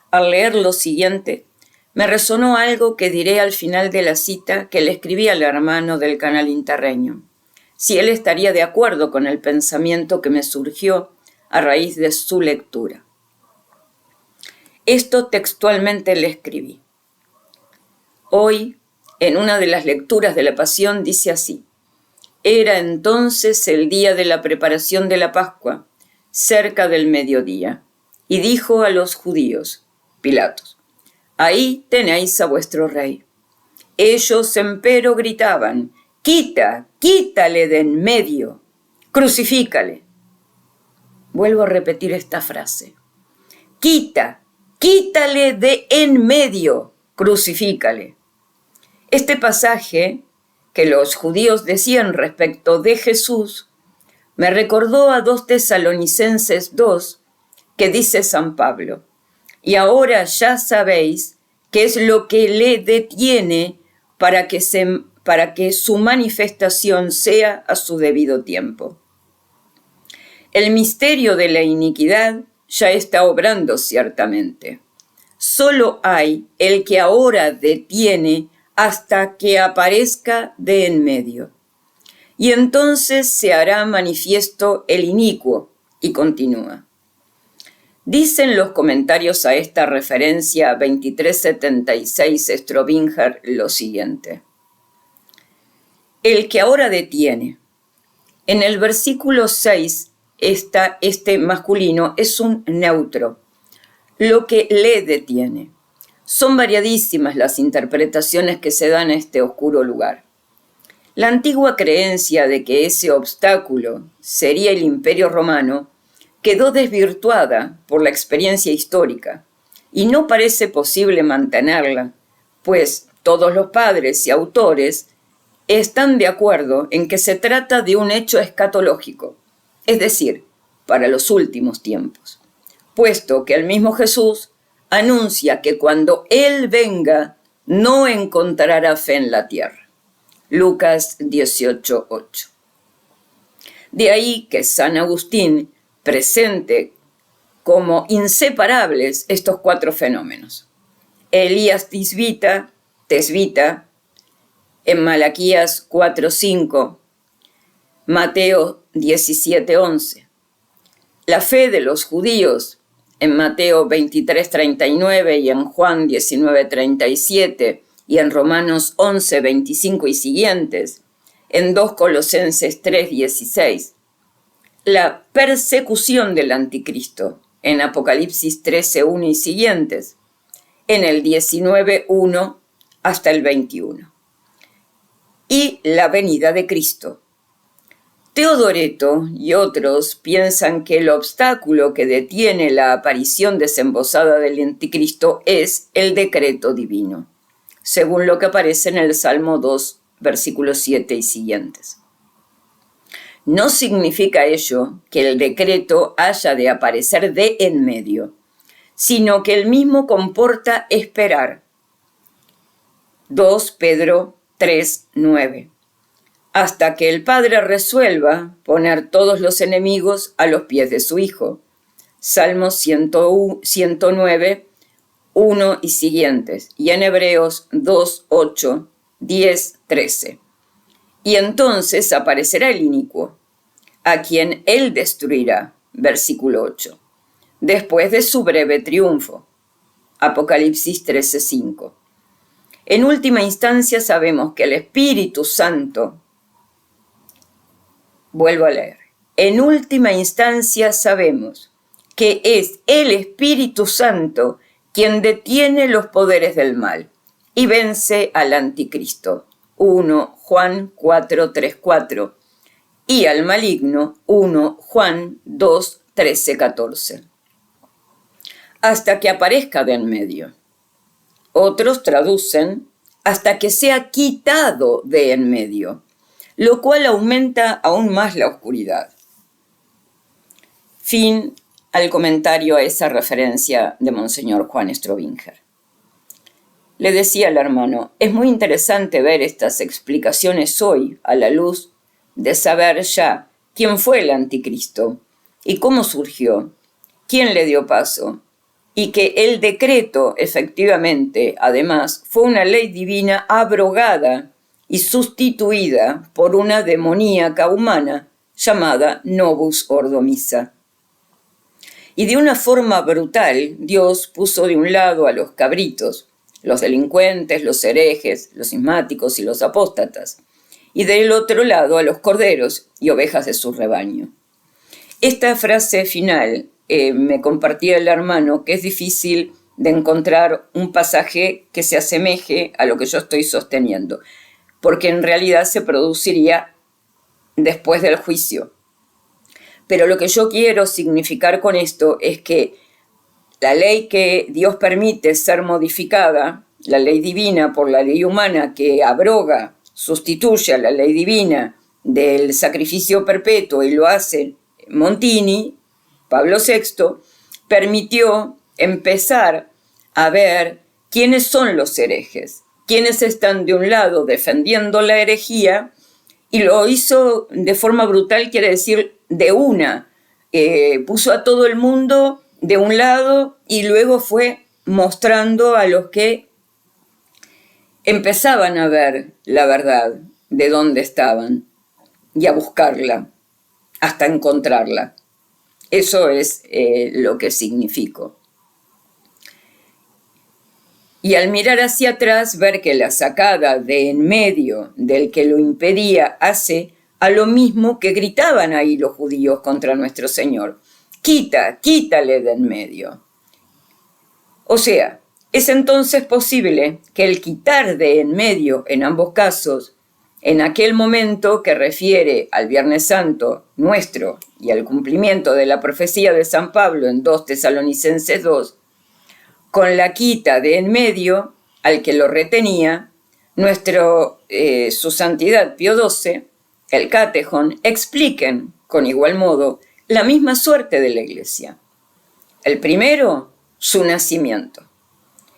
al leer lo siguiente, me resonó algo que diré al final de la cita que le escribí al hermano del canal Interreño, si él estaría de acuerdo con el pensamiento que me surgió a raíz de su lectura. Esto textualmente le escribí. Hoy, en una de las lecturas de la Pasión, dice así: era entonces el día de la preparación de la Pascua, cerca del mediodía, y dijo a los judíos, Pilatos, ahí tenéis a vuestro rey. Ellos empero gritaban, quítale de en medio, crucifícale. Vuelvo a repetir esta frase. Quítale de en medio, crucifícale. Este pasaje que los judíos decían respecto de Jesús me recordó a 2 Tesalonicenses 2, que dice San Pablo, y ahora ya sabéis qué es lo que le detiene para que su manifestación sea a su debido tiempo. El misterio de la iniquidad ya está obrando ciertamente. Solo hay el que ahora detiene hasta que aparezca de en medio. Y entonces se hará manifiesto el inicuo, y continúa. Dicen los comentarios a esta referencia 2376 Strobinger lo siguiente. El que ahora detiene. En el versículo 6 este masculino es un neutro, lo que le detiene. Son variadísimas las interpretaciones que se dan a este oscuro lugar. La antigua creencia de que ese obstáculo sería el Imperio Romano quedó desvirtuada por la experiencia histórica y no parece posible mantenerla, pues todos los padres y autores están de acuerdo en que se trata de un hecho escatológico, es decir, para los últimos tiempos, puesto que el mismo Jesús anuncia que cuando Él venga no encontrará fe en la tierra. Lucas 18:8. De ahí que San Agustín presente como inseparables estos cuatro fenómenos. Elías tesbita, en Malaquías 4:5, Mateo 17:11. La fe de los judíos en Mateo 23:39 y en Juan 19:37 y en Romanos 11:25 y siguientes, en 2 Colosenses 3:16. La persecución del anticristo en Apocalipsis 13:1 y siguientes, en el 19:1 hasta el 21. Y la venida de Cristo. Teodoreto y otros piensan que el obstáculo que detiene la aparición desembosada del anticristo es el decreto divino, según lo que aparece en el Salmo 2, versículos 7 y siguientes. No significa ello que el decreto haya de aparecer de en medio, sino que el mismo comporta esperar. 2 Pedro 3:9. Hasta que el Padre resuelva poner todos los enemigos a los pies de su Hijo. Salmo 109, 1 y siguientes. Y en Hebreos 2, 8, 10, 13. Y entonces aparecerá el inicuo, a quien él destruirá. Versículo 8. Después de su breve triunfo. Apocalipsis 13:5. En última instancia sabemos que el Espíritu Santo, vuelvo a leer, en última instancia sabemos que es el Espíritu Santo quien detiene los poderes del mal y vence al anticristo. 1 Juan 4:3-4 y al maligno. 1 Juan 2:13-14. Hasta que aparezca de en medio. Otros traducen hasta que sea quitado de en medio, lo cual aumenta aún más la oscuridad. Fin al comentario a esa referencia de Monseñor Juan Strobinger. Le decía al hermano, es muy interesante ver estas explicaciones hoy a la luz de saber ya quién fue el anticristo y cómo surgió, quién le dio paso, y que el decreto, efectivamente, además, fue una ley divina abrogada y sustituida por una demoníaca humana llamada Novus Ordo Missa. Y de una forma brutal, Dios puso de un lado a los cabritos, los delincuentes, los herejes, los cismáticos y los apóstatas, y del otro lado a los corderos y ovejas de su rebaño. Esta frase final me compartía el hermano que es difícil de encontrar un pasaje que se asemeje a lo que yo estoy sosteniendo, porque en realidad se produciría después del juicio. Pero lo que yo quiero significar con esto es que la ley que Dios permite ser modificada, la ley divina por la ley humana que abroga, sustituye a la ley divina del sacrificio perpetuo y lo hace Montini, Pablo VI, permitió empezar a ver quiénes son los herejes, quiénes están de un lado defendiendo la herejía, y lo hizo de forma brutal, quiere decir de una. Puso a todo el mundo de un lado y luego fue mostrando a los que empezaban a ver la verdad de dónde estaban y a buscarla hasta encontrarla. Eso es lo que significó. Y al mirar hacia atrás, ver que la sacada de en medio del que lo impedía hace a lo mismo que gritaban ahí los judíos contra nuestro Señor. Quítale de en medio. O sea, es entonces posible que el quitar de en medio en ambos casos, en aquel momento que refiere al Viernes Santo nuestro y al cumplimiento de la profecía de San Pablo en 2 Tesalonicenses 2, con la quita de en medio al que lo retenía, su santidad Pío XII, el Catejón, expliquen con igual modo la misma suerte de la Iglesia. El primero, su nacimiento.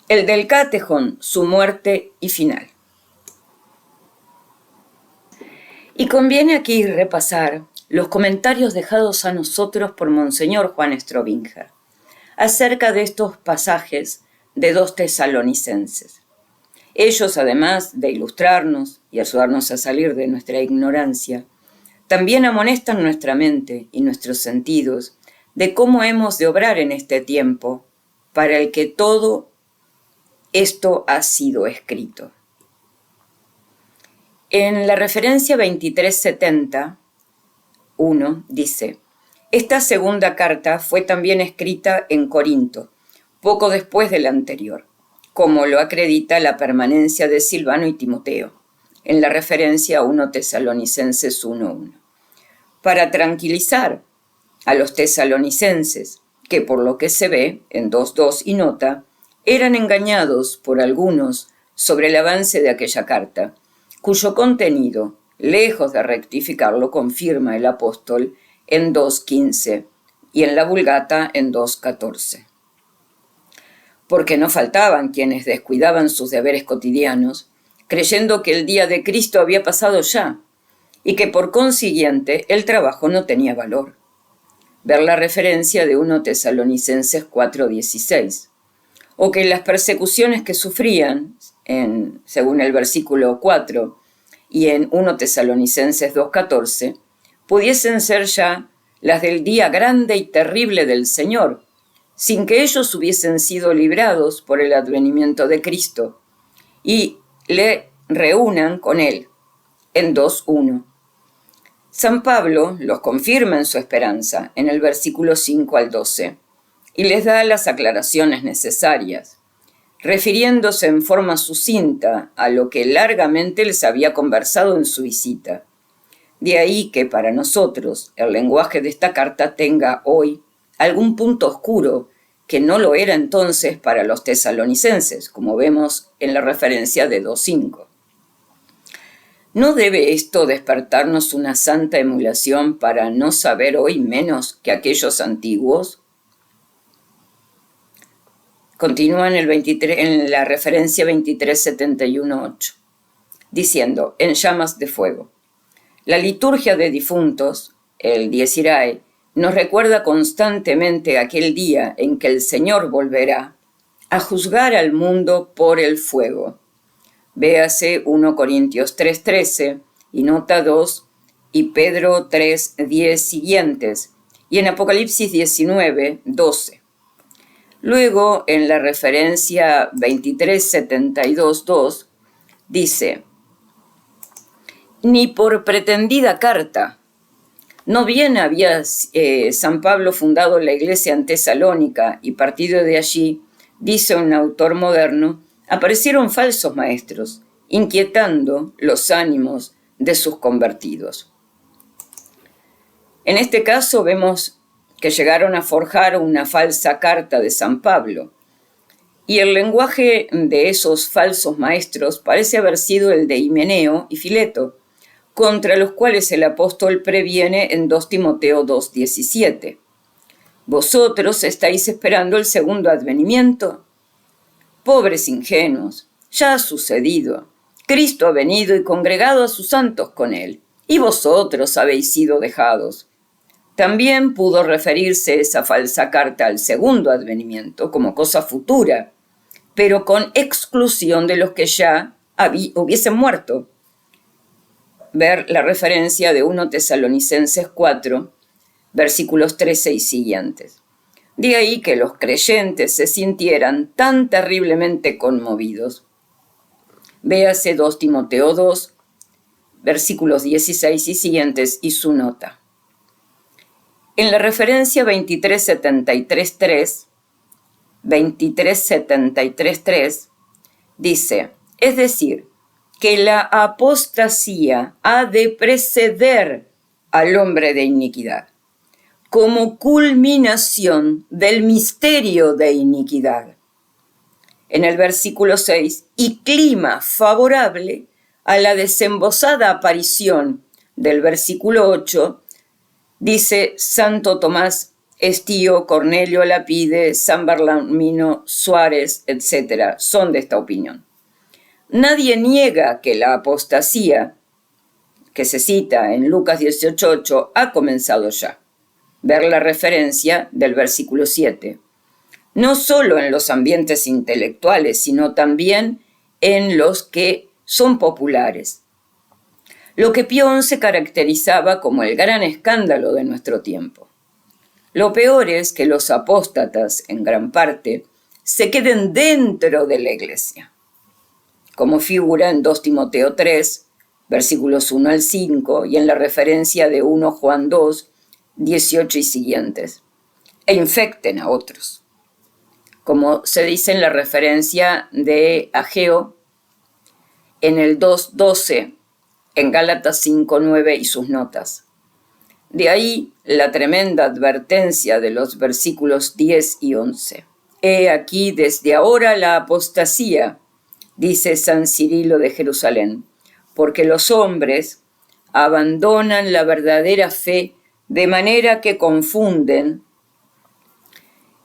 El del Catejón, su muerte y final. Y conviene aquí repasar los comentarios dejados a nosotros por Monseñor Juan Strobinger acerca de estos pasajes de 2 Tesalonicenses. Ellos, además de ilustrarnos y ayudarnos a salir de nuestra ignorancia, también amonestan nuestra mente y nuestros sentidos de cómo hemos de obrar en este tiempo para el que todo esto ha sido escrito. En la referencia 2370, dice: esta segunda carta fue también escrita en Corinto, poco después de la anterior, como lo acredita la permanencia de Silvano y Timoteo, en la referencia a 1 Tesalonicenses 1:1, para tranquilizar a los tesalonicenses, que por lo que se ve en 2:2 y nota, eran engañados por algunos sobre el avance de aquella carta, cuyo contenido, lejos de rectificarlo, confirma el apóstol en 2:15 y en la Vulgata en 2:14. Porque no faltaban quienes descuidaban sus deberes cotidianos, creyendo que el día de Cristo había pasado ya, y que por consiguiente el trabajo no tenía valor. Ver la referencia de 1 Tesalonicenses 4:16. O que las persecuciones que sufrían, según el versículo 4, y en 1 Tesalonicenses 2:14, pudiesen ser ya las del día grande y terrible del Señor, sin que ellos hubiesen sido librados por el advenimiento de Cristo, y le reúnan con él, en 2:1. San Pablo los confirma en su esperanza, en el versículo 5 al 12, y les da las aclaraciones necesarias, refiriéndose en forma sucinta a lo que largamente les había conversado en su visita. De ahí que para nosotros el lenguaje de esta carta tenga hoy algún punto oscuro que no lo era entonces para los tesalonicenses, como vemos en la referencia de 2:5. ¿No debe esto despertarnos una santa emulación para no saber hoy menos que aquellos antiguos? Continúa en la referencia 2371:8, diciendo, en llamas de fuego. La liturgia de difuntos, el Dies Irae, nos recuerda constantemente aquel día en que el Señor volverá a juzgar al mundo por el fuego. Véase 1 Corintios 3:13 y nota 2 y Pedro 3:10 siguientes, y en Apocalipsis 19:12. Luego, en la referencia 2372:2, dice: ni por pretendida carta. No bien había San Pablo fundado la iglesia en Tesalónica y partido de allí, dice un autor moderno, aparecieron falsos maestros, inquietando los ánimos de sus convertidos. En este caso vemos que llegaron a forjar una falsa carta de San Pablo, y el lenguaje de esos falsos maestros parece haber sido el de Himeneo y Fileto, contra los cuales el apóstol previene en 2 Timoteo 2:17. ¿Vosotros estáis esperando el segundo advenimiento? Pobres ingenuos, ya ha sucedido. Cristo ha venido y congregado a sus santos con él, y vosotros habéis sido dejados. También pudo referirse esa falsa carta al segundo advenimiento como cosa futura, pero con exclusión de los que ya hubiesen muerto. Ver la referencia de 1 Tesalonicenses 4, versículos 13 y siguientes. De ahí que los creyentes se sintieran tan terriblemente conmovidos. Véase 2 Timoteo 2, versículos 16 y siguientes y su nota. En la referencia 2373.3 dice, es decir, que la apostasía ha de preceder al hombre de iniquidad, como culminación del misterio de iniquidad. En el versículo 6, y clima favorable a la desembosada aparición del versículo 8, dice Santo Tomás, Estío, Cornelio Lapide, San Barlaamino, Suárez, etc. son de esta opinión. Nadie niega que la apostasía, que se cita en Lucas 18:8, ha comenzado ya. Ver la referencia del versículo 7. No solo en los ambientes intelectuales, sino también en los que son populares. Lo que Pío XI caracterizaba como el gran escándalo de nuestro tiempo. Lo peor es que los apóstatas, en gran parte, se queden dentro de la Iglesia, como figura en 2 Timoteo 3, versículos 1 al 5, y en la referencia de 1 Juan 2, 18 y siguientes, e infecten a otros, como se dice en la referencia de Ageo, en el 2:12, en Gálatas 5:9 y sus notas. De ahí la tremenda advertencia de los versículos 10 y 11. He aquí desde ahora la apostasía, dice San Cirilo de Jerusalén, porque los hombres abandonan la verdadera fe de manera que confunden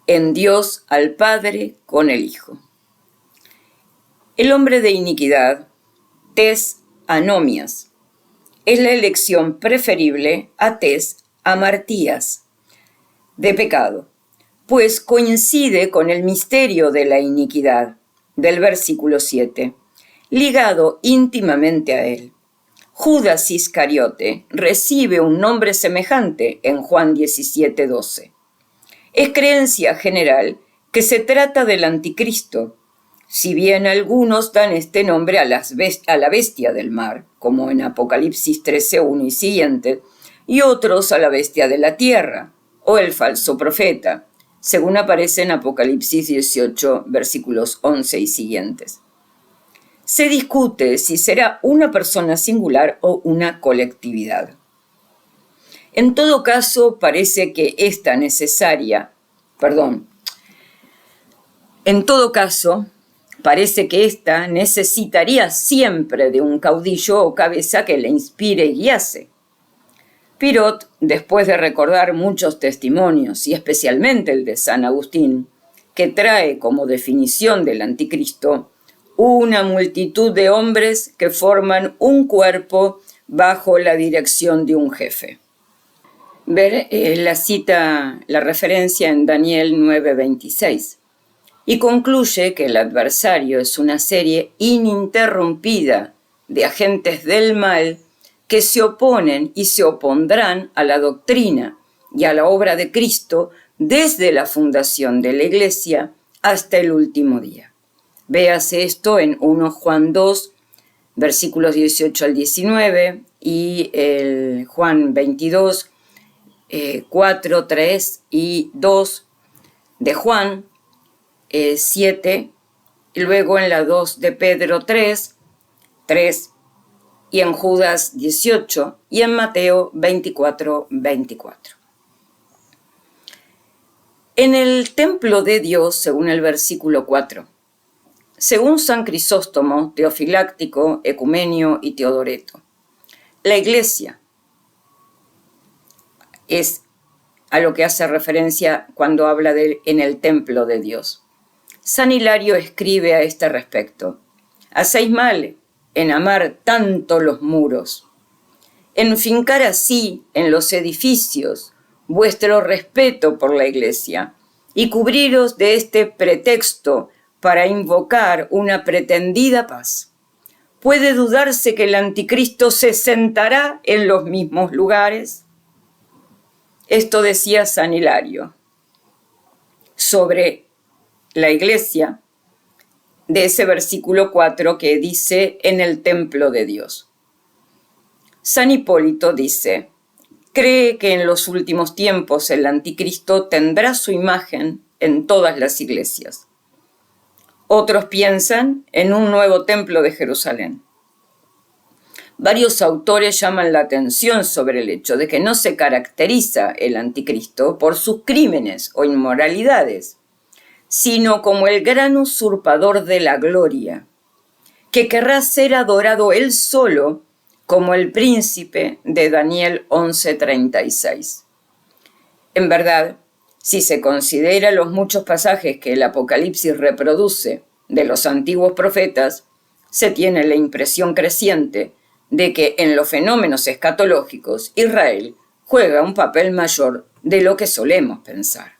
en Dios al Padre con el Hijo. El hombre de iniquidad, tes anomias, es la elección preferible a tes amartías, de pecado, pues coincide con el misterio de la iniquidad, del versículo 7, ligado íntimamente a él. Judas Iscariote recibe un nombre semejante en Juan 17:12. Es creencia general que se trata del anticristo, si bien algunos dan este nombre a la bestia del mar, como en Apocalipsis 13:1 y siguiente, y otros a la bestia de la tierra, o el falso profeta, según aparece en Apocalipsis 18, versículos 11 y siguientes. Se discute si será una persona singular o una colectividad. En todo caso, parece que esta necesitaría siempre de un caudillo o cabeza que le inspire y guiase. Pirot, después de recordar muchos testimonios, y especialmente el de San Agustín, que trae como definición del anticristo una multitud de hombres que forman un cuerpo bajo la dirección de un jefe. Ver la referencia en Daniel 9:26. Y concluye que el adversario es una serie ininterrumpida de agentes del mal que se oponen y se opondrán a la doctrina y a la obra de Cristo desde la fundación de la Iglesia hasta el último día. Véase esto en 1 Juan 2, versículos 18 al 19, y el Juan 22, 4, 3 y 2 de Juan 7, y luego en la 2 de Pedro 3, y en Judas 18, y en Mateo 24, 24. En el templo de Dios, según el versículo 4, según San Crisóstomo, Teofiláctico, Ecumenio y Teodoreto, la Iglesia es a lo que hace referencia cuando habla en el templo de Dios. San Hilario escribe a este respecto: hacéis mal en amar tanto los muros, en fincar así en los edificios vuestro respeto por la Iglesia y cubriros de este pretexto para invocar una pretendida paz, ¿Puede dudarse que el anticristo se sentará en los mismos lugares? Esto decía San Hilario sobre la iglesia, de ese versículo 4 que dice en el templo de Dios. San Hipólito dice, cree que en los últimos tiempos el anticristo tendrá su imagen en todas las iglesias. Otros piensan en un nuevo templo de Jerusalén. Varios autores llaman la atención sobre el hecho de que no se caracteriza el anticristo por sus crímenes o inmoralidades, sino como el gran usurpador de la gloria, que querrá ser adorado él solo como el príncipe de Daniel 11:36. En verdad, si se considera los muchos pasajes que el Apocalipsis reproduce de los antiguos profetas, se tiene la impresión creciente de que en los fenómenos escatológicos Israel juega un papel mayor de lo que solemos pensar.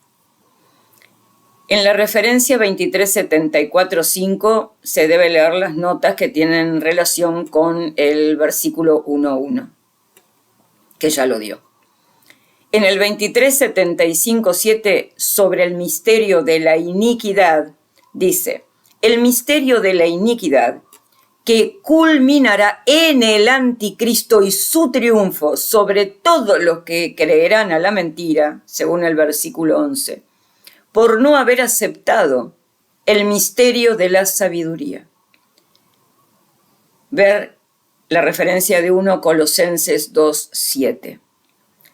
En la referencia 2374.5 se debe leer las notas que tienen relación con el versículo 1.1, que ya lo dio. En el 2375.7 sobre el misterio de la iniquidad, dice, el misterio de la iniquidad que culminará en el anticristo y su triunfo sobre todos los que creerán a la mentira, según el versículo 11, por no haber aceptado el misterio de la sabiduría. Ver la referencia de 1 Colosenses 2:7.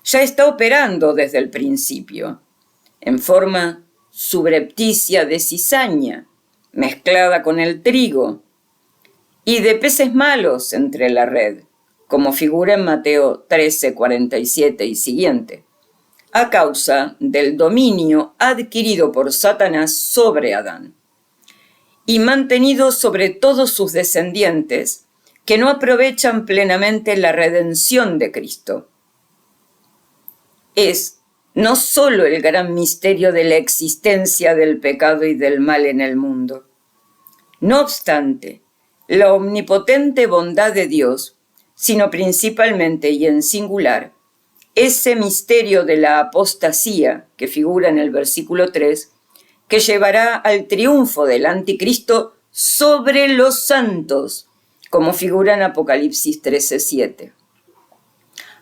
Ya está operando desde el principio, en forma subrepticia de cizaña, mezclada con el trigo, y de peces malos entre la red, como figura en Mateo 13:47 y siguiente, a causa del dominio adquirido por Satanás sobre Adán, y mantenido sobre todos sus descendientes, que no aprovechan plenamente la redención de Cristo. Es no solo el gran misterio de la existencia del pecado y del mal en el mundo. No obstante, la omnipotente bondad de Dios, sino principalmente y en singular, ese misterio de la apostasía que figura en el versículo 3, que llevará al triunfo del anticristo sobre los santos, como figura en Apocalipsis 13:7.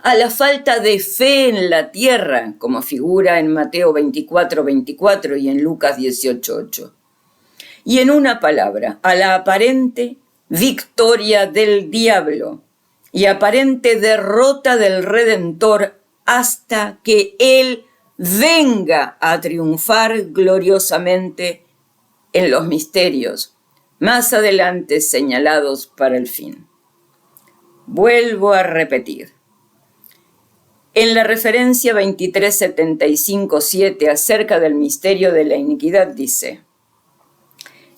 A la falta de fe en la tierra, como figura en Mateo 24:24 y en Lucas 18:8. Y en una palabra, a la aparente victoria del diablo y aparente derrota del Redentor hasta que Él venga a triunfar gloriosamente en los misterios más adelante señalados para el fin. Vuelvo a repetir. En la referencia 2375.7 acerca del misterio de la iniquidad dice,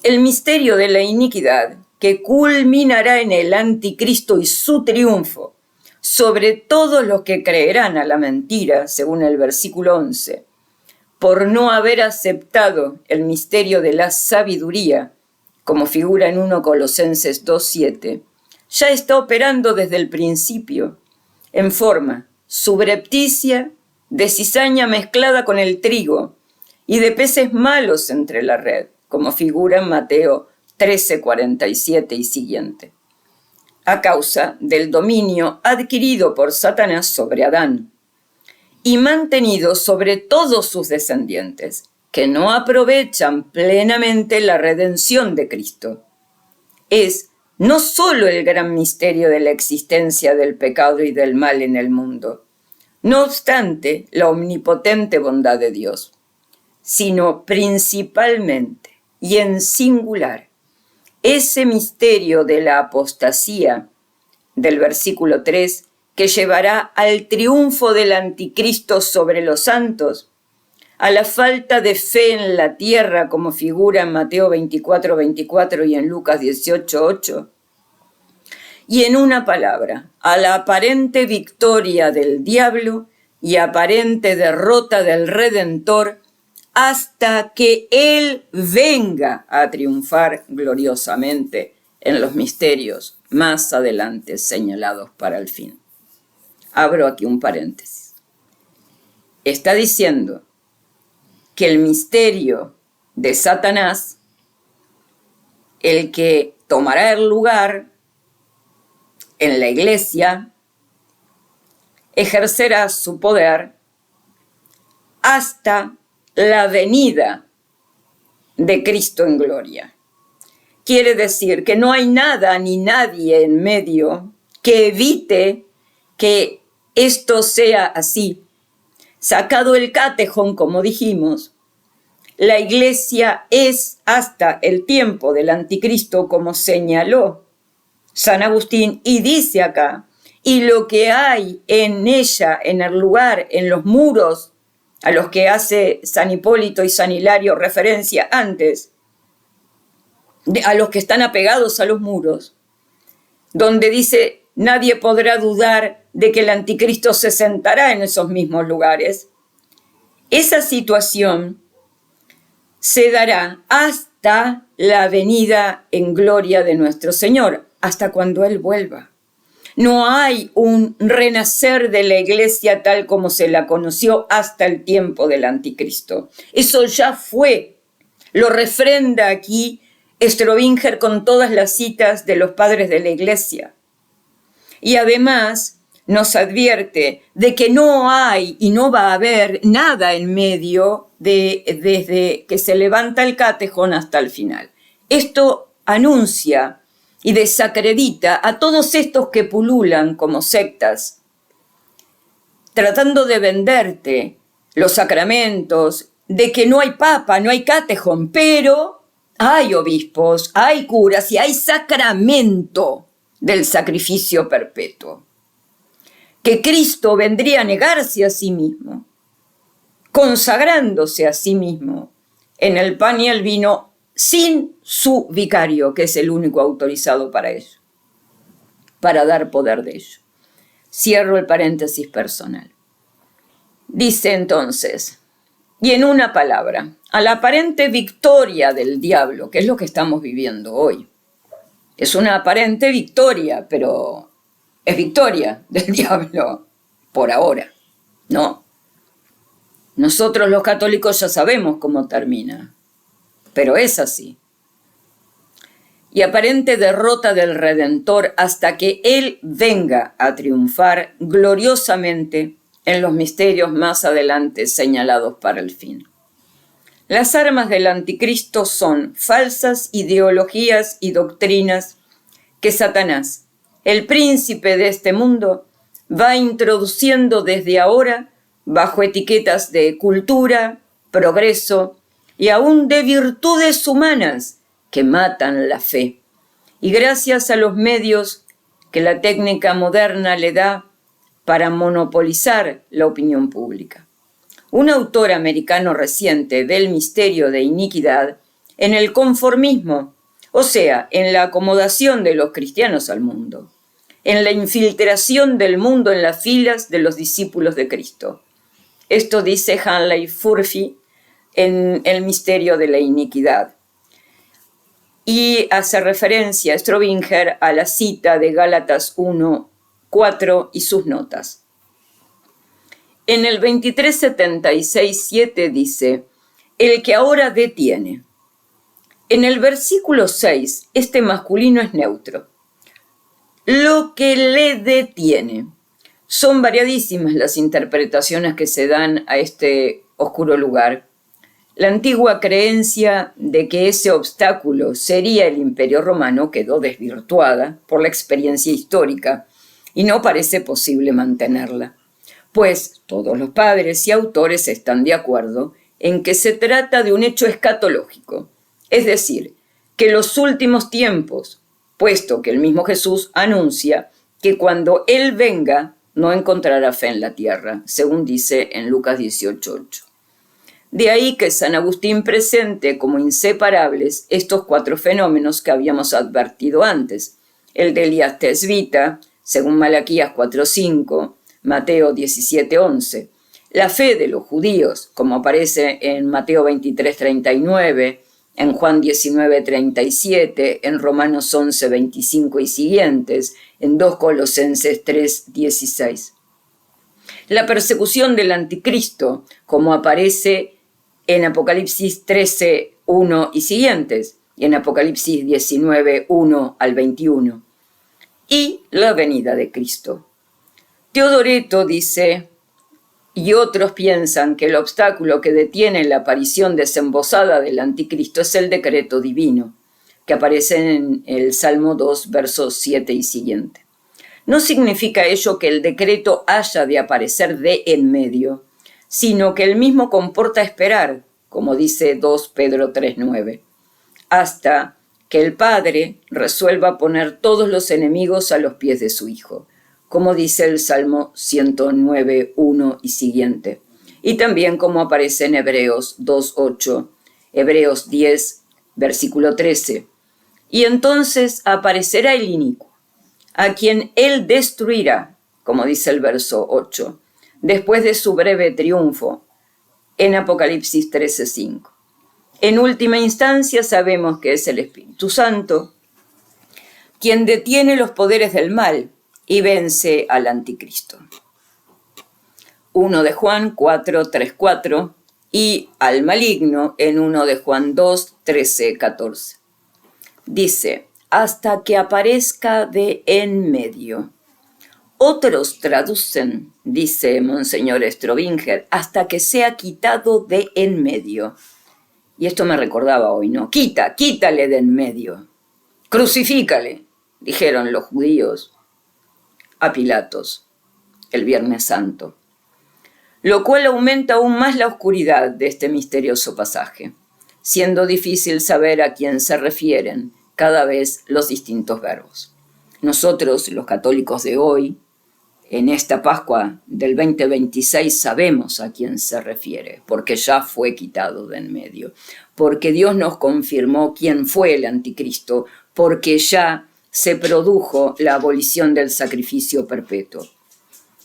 el misterio de la iniquidad que culminará en el anticristo y su triunfo sobre todos los que creerán a la mentira, según el versículo 11, por no haber aceptado el misterio de la sabiduría, como figura en 1 Colosenses 2:7, ya está operando desde el principio, en forma subrepticia, de cizaña mezclada con el trigo y de peces malos entre la red, como figura en Mateo 13:47 y siguiente, a causa del dominio adquirido por Satanás sobre Adán y mantenido sobre todos sus descendientes, que no aprovechan plenamente la redención de Cristo. Es no solo el gran misterio de la existencia del pecado y del mal en el mundo, no obstante la omnipotente bondad de Dios, sino principalmente y en singular ese misterio de la apostasía del versículo 3 que llevará al triunfo del anticristo sobre los santos, a la falta de fe en la tierra como figura en Mateo 24:24 y en Lucas 18:8, y en una palabra, a la aparente victoria del diablo y aparente derrota del Redentor hasta que Él venga a triunfar gloriosamente en los misterios más adelante señalados para el fin. Abro aquí un paréntesis. Está diciendo que el misterio de Satanás, el que tomará el lugar en la iglesia, ejercerá su poder hasta la venida de Cristo en gloria. Quiere decir que no hay nada ni nadie en medio que evite que esto sea así. Sacado el catejón, como dijimos, la iglesia es hasta el tiempo del anticristo, como señaló San Agustín, y dice acá, y lo que hay en ella, en el lugar, en los muros, a los que hace San Hipólito y San Hilario referencia antes, a los que están apegados a los muros, donde dice, nadie podrá dudar de que el anticristo se sentará en esos mismos lugares. Esa situación se dará hasta la venida en gloria de nuestro Señor, hasta cuando Él vuelva. No hay un renacer de la iglesia tal como se la conoció hasta el tiempo del anticristo. Eso ya fue. Lo refrenda aquí Strobinger con todas las citas de los padres de la iglesia. Y además nos advierte de que no hay y no va a haber nada en medio desde que se levanta el catejón hasta el final. Esto anuncia y desacredita a todos estos que pululan como sectas, tratando de venderte los sacramentos, de que no hay papa, no hay catejón, pero hay obispos, hay curas y hay sacramento del sacrificio perpetuo. Que Cristo vendría a negarse a sí mismo, consagrándose a sí mismo en el pan y el vino sin su vicario, que es el único autorizado para ello, para dar poder de ello. Cierro el paréntesis personal. Dice entonces, y en una palabra, a la aparente victoria del diablo, que es lo que estamos viviendo hoy. Es una aparente victoria, pero es victoria del diablo por ahora, ¿no? Nosotros los católicos ya sabemos cómo termina, pero es así. Y aparente derrota del Redentor hasta que Él venga a triunfar gloriosamente en los misterios más adelante señalados para el fin. Las armas del anticristo son falsas ideologías y doctrinas que Satanás, el príncipe de este mundo, va introduciendo desde ahora bajo etiquetas de cultura, progreso y aún de virtudes humanas que matan la fe. Y gracias a los medios que la técnica moderna le da para monopolizar la opinión pública. Un autor americano reciente del misterio de iniquidad en el conformismo, o sea, en la acomodación de los cristianos al mundo, en la infiltración del mundo en las filas de los discípulos de Cristo. Esto dice Hanley Furphy en El misterio de la iniquidad. Y hace referencia a Strobinger a la cita de Gálatas 1:4 y sus notas. En el 2376:7 dice, el que ahora detiene. En el versículo 6, este masculino es neutro. Lo que le detiene. Son variadísimas las interpretaciones que se dan a este oscuro lugar. La antigua creencia de que ese obstáculo sería el Imperio Romano quedó desvirtuada por la experiencia histórica y no parece posible mantenerla, pues todos los padres y autores están de acuerdo en que se trata de un hecho escatológico, es decir, que los últimos tiempos, puesto que el mismo Jesús anuncia que cuando Él venga no encontrará fe en la tierra, según dice en Lucas 18:8. De ahí que San Agustín presente como inseparables estos 4 fenómenos que habíamos advertido antes, el de Elías Tesbita, según Malaquías 4:5, Mateo 17:11, la fe de los judíos, como aparece en Mateo 23:39 en Juan 19:37, en Romanos 11:25 y siguientes, en 2 Colosenses 3:16. La persecución del anticristo, como aparece en Apocalipsis 13:1 y siguientes, y en Apocalipsis 19:1 al 21. Y la venida de Cristo. Teodoreto dice, y otros piensan que el obstáculo que detiene la aparición desembosada del anticristo es el decreto divino, que aparece en el Salmo 2, versos 7 y siguiente. No significa ello que el decreto haya de aparecer de en medio, sino que el mismo comporta esperar, como dice 2 Pedro 3:9, hasta que el Padre resuelva poner todos los enemigos a los pies de su Hijo, como dice el Salmo 109:1 y siguiente, y también como aparece en Hebreos 2:8, Hebreos 10, versículo 13. Y entonces aparecerá el inicuo, a quien él destruirá, como dice el verso 8, después de su breve triunfo, en Apocalipsis 13:5. En última instancia sabemos que es el Espíritu Santo quien detiene los poderes del mal y vence al anticristo. 1 de Juan 4:3-4 y al maligno en 1 de Juan 2:13-14. Dice, hasta que aparezca de en medio. Otros traducen, dice Monseñor Strobinger, hasta que sea quitado de en medio. Y esto me recordaba hoy, ¿no? Quítale de en medio. Crucifícale, dijeron los judíos a Pilatos el Viernes Santo. Lo cual aumenta aún más la oscuridad de este misterioso pasaje, siendo difícil saber a quién se refieren cada vez los distintos verbos. Nosotros, los católicos de hoy, en esta Pascua del 2026 sabemos a quién se refiere, porque ya fue quitado de en medio, porque Dios nos confirmó quién fue el anticristo, porque ya se produjo la abolición del sacrificio perpetuo.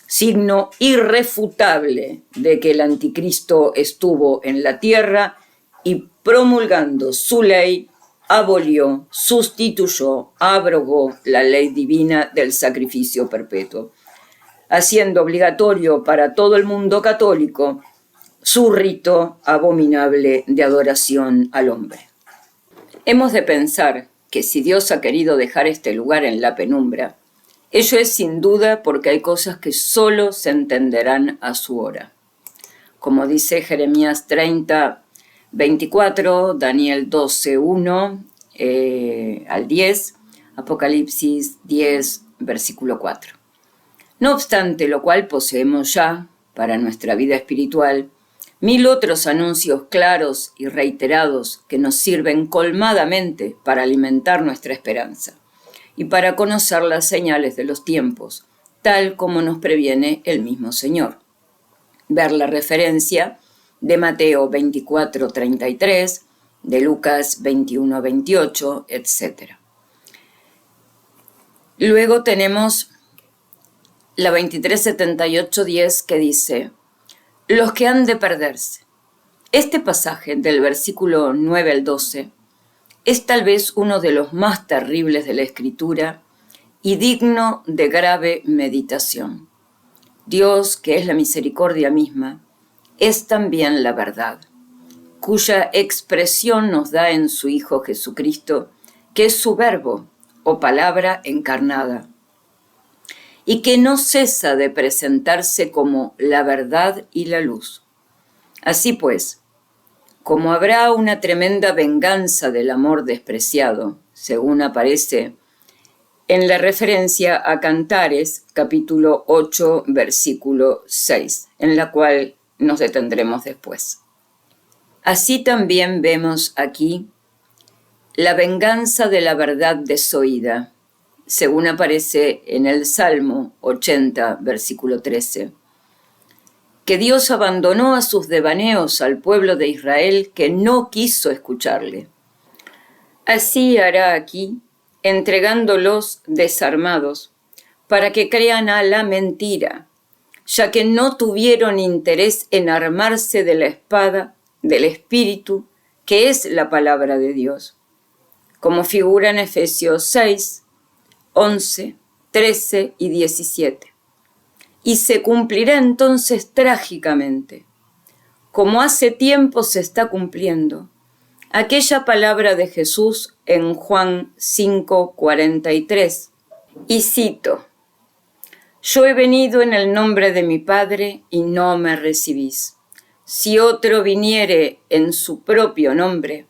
Signo irrefutable de que el anticristo estuvo en la tierra y promulgando su ley, abolió, sustituyó, abrogó la ley divina del sacrificio perpetuo, haciendo obligatorio para todo el mundo católico su rito abominable de adoración al hombre. Hemos de pensar que si Dios ha querido dejar este lugar en la penumbra, ello es sin duda porque hay cosas que solo se entenderán a su hora. Como dice Jeremías 30:24, Daniel 12:1 al 10, Apocalipsis 10, versículo 4. No obstante lo cual poseemos ya, para nuestra vida espiritual, 1000 otros anuncios claros y reiterados que nos sirven colmadamente para alimentar nuestra esperanza y para conocer las señales de los tiempos, tal como nos previene el mismo Señor. Ver la referencia de Mateo 24:33, de Lucas 21:28, etc. Luego tenemos la 23:78-10 que dice, los que han de perderse. Este pasaje del versículo 9 al 12 es tal vez uno de los más terribles de la Escritura y digno de grave meditación. Dios, que es la misericordia misma, es también la verdad, cuya expresión nos da en su Hijo Jesucristo, que es su verbo o palabra encarnada, y que no cesa de presentarse como la verdad y la luz. Así pues, como habrá una tremenda venganza del amor despreciado, según aparece en la referencia a Cantares, capítulo 8, versículo 6, en la cual nos detendremos después. Así también vemos aquí la venganza de la verdad desoída, según aparece en el Salmo 80, versículo 13, que Dios abandonó a sus devaneos al pueblo de Israel que no quiso escucharle. Así hará aquí, entregándolos desarmados, para que crean a la mentira, ya que no tuvieron interés en armarse de la espada del Espíritu, que es la palabra de Dios, como figura en Efesios 6, 11, 13 y 17. Y se cumplirá entonces trágicamente, como hace tiempo se está cumpliendo, aquella palabra de Jesús en Juan 5, 43. Y cito: Yo he venido en el nombre de mi Padre y no me recibís. Si otro viniere en su propio nombre,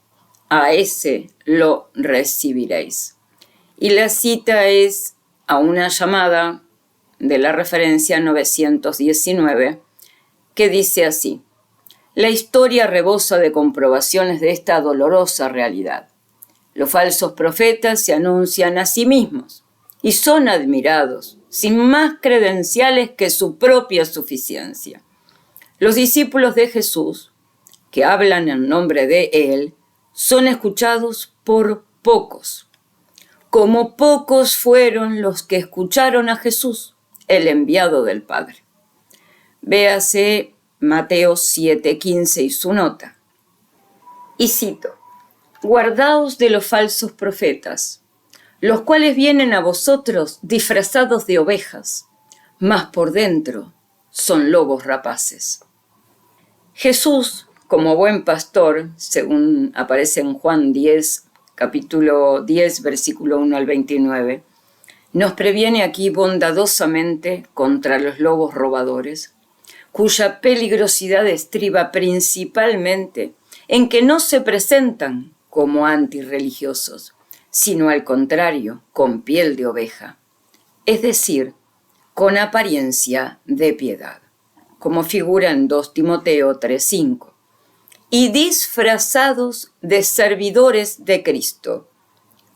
a ese lo recibiréis. Y la cita es a una llamada de la referencia 919, que dice así: La historia rebosa de comprobaciones de esta dolorosa realidad. Los falsos profetas se anuncian a sí mismos y son admirados, sin más credenciales que su propia suficiencia. Los discípulos de Jesús, que hablan en nombre de Él, son escuchados por pocos, como pocos fueron los que escucharon a Jesús, el enviado del Padre. Véase Mateo 7:15 y su nota. Y cito: Guardaos de los falsos profetas, los cuales vienen a vosotros disfrazados de ovejas, mas por dentro son lobos rapaces. Jesús, como buen pastor, según aparece en Juan 10, capítulo 10, versículo 1 al 29, nos previene aquí bondadosamente contra los lobos robadores, cuya peligrosidad estriba principalmente en que no se presentan como antirreligiosos, sino al contrario, con piel de oveja, es decir, con apariencia de piedad, como figura en 2 Timoteo 3:5, y disfrazados de servidores de Cristo,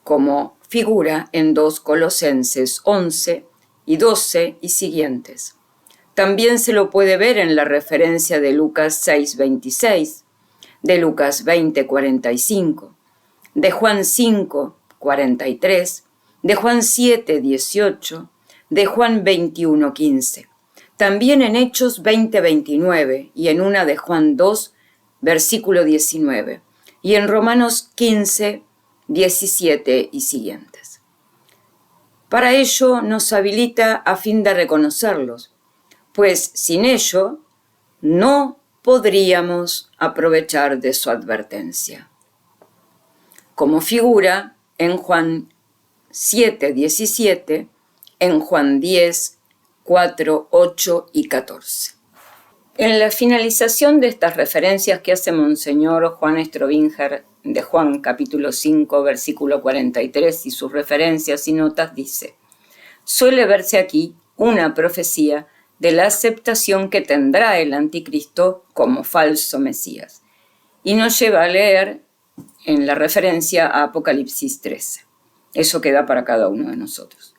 como figura en 2 Colosenses 11 y 12 y siguientes. También se lo puede ver en la referencia de Lucas 6:26, de Lucas 20:45, de Juan 5:43, de Juan 7:18, de Juan 21:15. También en Hechos 20:29 y en una de Juan 2, versículo 19, y en Romanos 15:17 y siguientes. Para ello nos habilita a fin de reconocerlos, pues sin ello no podríamos aprovechar de su advertencia. Como figura en Juan 7:17, en Juan 10, 4, 8 y 14. En la finalización de estas referencias que hace Monseñor Juan Strobinger de Juan capítulo 5, versículo 43 y sus referencias y notas dice: suele verse aquí una profecía de la aceptación que tendrá el anticristo como falso Mesías, y nos lleva a leer en la referencia a Apocalipsis 13. Eso queda para cada uno de nosotros.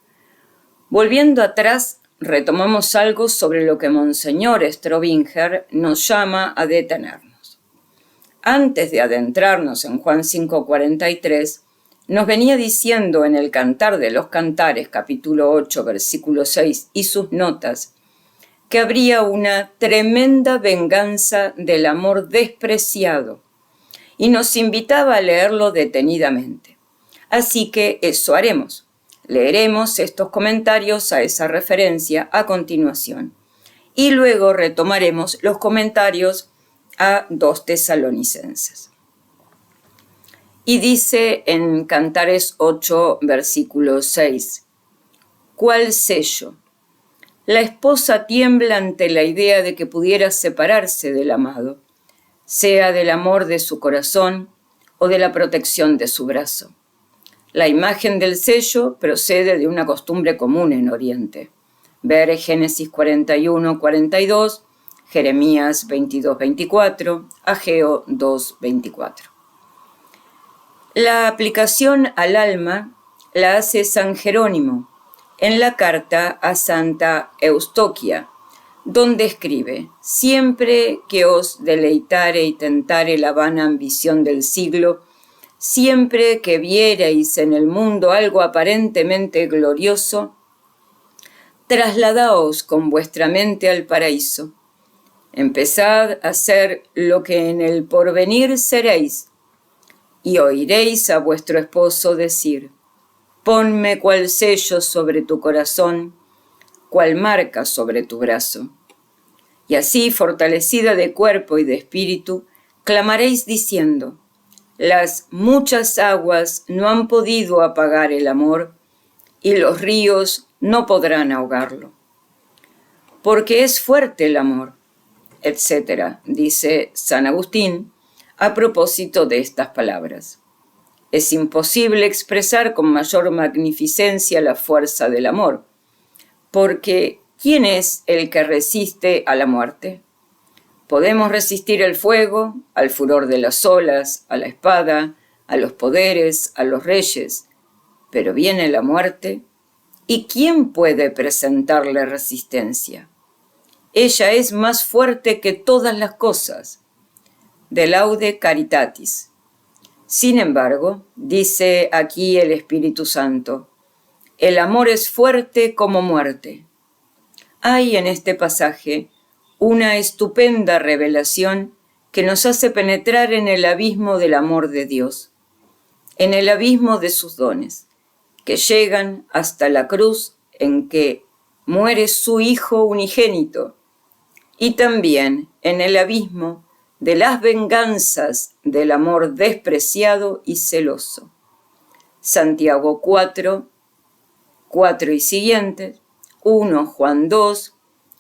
Volviendo atrás, retomamos algo sobre lo que Monseñor Strobinger nos llama a detenernos. Antes de adentrarnos en Juan 5:43, nos venía diciendo en el Cantar de los Cantares, capítulo 8, versículo 6 y sus notas, que habría una tremenda venganza del amor despreciado, y nos invitaba a leerlo detenidamente. Así que eso haremos. Leeremos estos comentarios a esa referencia a continuación, y luego retomaremos los comentarios a 2 Tesalonicenses. Y dice en Cantares 8, versículo 6, ¿cuál sello? La esposa tiembla ante la idea de que pudiera separarse del amado, sea del amor de su corazón o de la protección de su brazo. La imagen del sello procede de una costumbre común en Oriente. Ver Génesis 41, 42, Jeremías 22, 24, Ageo 2, 24. La aplicación al alma la hace San Jerónimo en la carta a Santa Eustoquia, donde escribe: siempre que os deleitare y tentare la vana ambición del siglo, siempre que viereis en el mundo algo aparentemente glorioso, trasladaos con vuestra mente al paraíso. Empezad a ser lo que en el porvenir seréis, y oiréis a vuestro esposo decir: ponme cual sello sobre tu corazón, cual marca sobre tu brazo. Y así, fortalecida de cuerpo y de espíritu, clamaréis diciendo: las muchas aguas no han podido apagar el amor, y los ríos no podrán ahogarlo. Porque es fuerte el amor, etc., dice San Agustín a propósito de estas palabras. Es imposible expresar con mayor magnificencia la fuerza del amor, porque ¿quién es el que resiste a la muerte? Podemos resistir el fuego, al furor de las olas, a la espada, a los poderes, a los reyes, pero viene la muerte, ¿y quién puede presentarle resistencia? Ella es más fuerte que todas las cosas. De laude caritatis. Sin embargo, dice aquí el Espíritu Santo, el amor es fuerte como muerte. Hay en este pasaje una estupenda revelación que nos hace penetrar en el abismo del amor de Dios, en el abismo de sus dones, que llegan hasta la cruz en que muere su Hijo unigénito, y también en el abismo de las venganzas del amor despreciado y celoso. Santiago 4 y siguientes, 1 Juan 2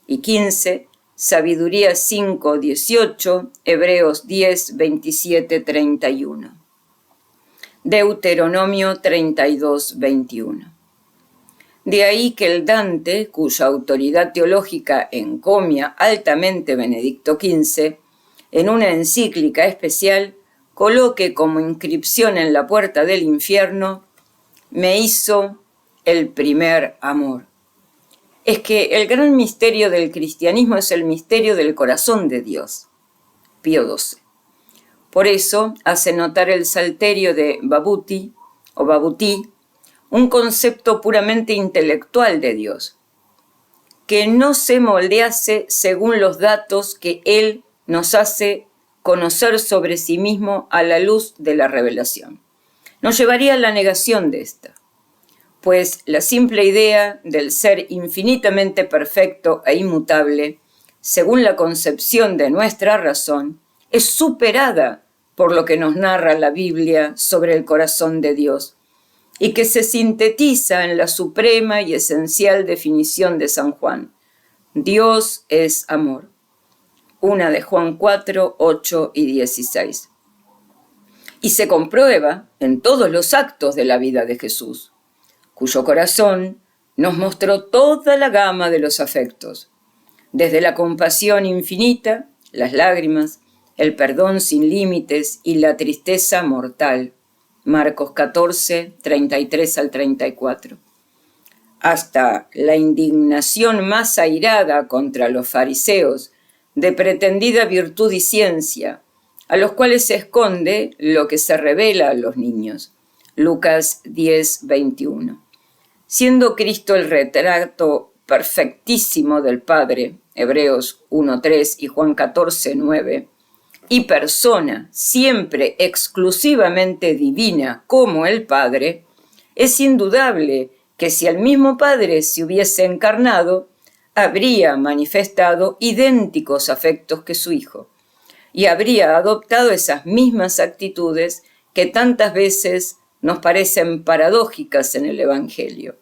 y 15, Sabiduría 5, 18, Hebreos 10, 27, 31. Deuteronomio 32, 21. De ahí que el Dante, cuya autoridad teológica encomia altamente Benedicto XV, en una encíclica especial, coloque como inscripción en la puerta del infierno: me hizo el primer amor. Es que el gran misterio del cristianismo es el misterio del corazón de Dios. Pío XII. Por eso hace notar el Salterio de Babuti, un concepto puramente intelectual de Dios, que no se moldease según los datos que Él nos hace conocer sobre sí mismo a la luz de la revelación. Nos llevaría a la negación de esta, pues la simple idea del ser infinitamente perfecto e inmutable, según la concepción de nuestra razón, es superada por lo que nos narra la Biblia sobre el corazón de Dios, y que se sintetiza en la suprema y esencial definición de San Juan: Dios es amor. Una de Juan 4, 8 y 16. Y se comprueba en todos los actos de la vida de Jesús, cuyo corazón nos mostró toda la gama de los afectos, desde la compasión infinita, las lágrimas, el perdón sin límites y la tristeza mortal. Marcos 14, 33 al 34. Hasta la indignación más airada contra los fariseos, de pretendida virtud y ciencia, a los cuales se esconde lo que se revela a los niños. Lucas 10, 21. Siendo Cristo el retrato perfectísimo del Padre, Hebreos 1, 3 y Juan 14, 9, y persona siempre exclusivamente divina como el Padre, es indudable que si el mismo Padre se hubiese encarnado, habría manifestado idénticos afectos que su Hijo, y habría adoptado esas mismas actitudes que tantas veces nos parecen paradójicas en el Evangelio.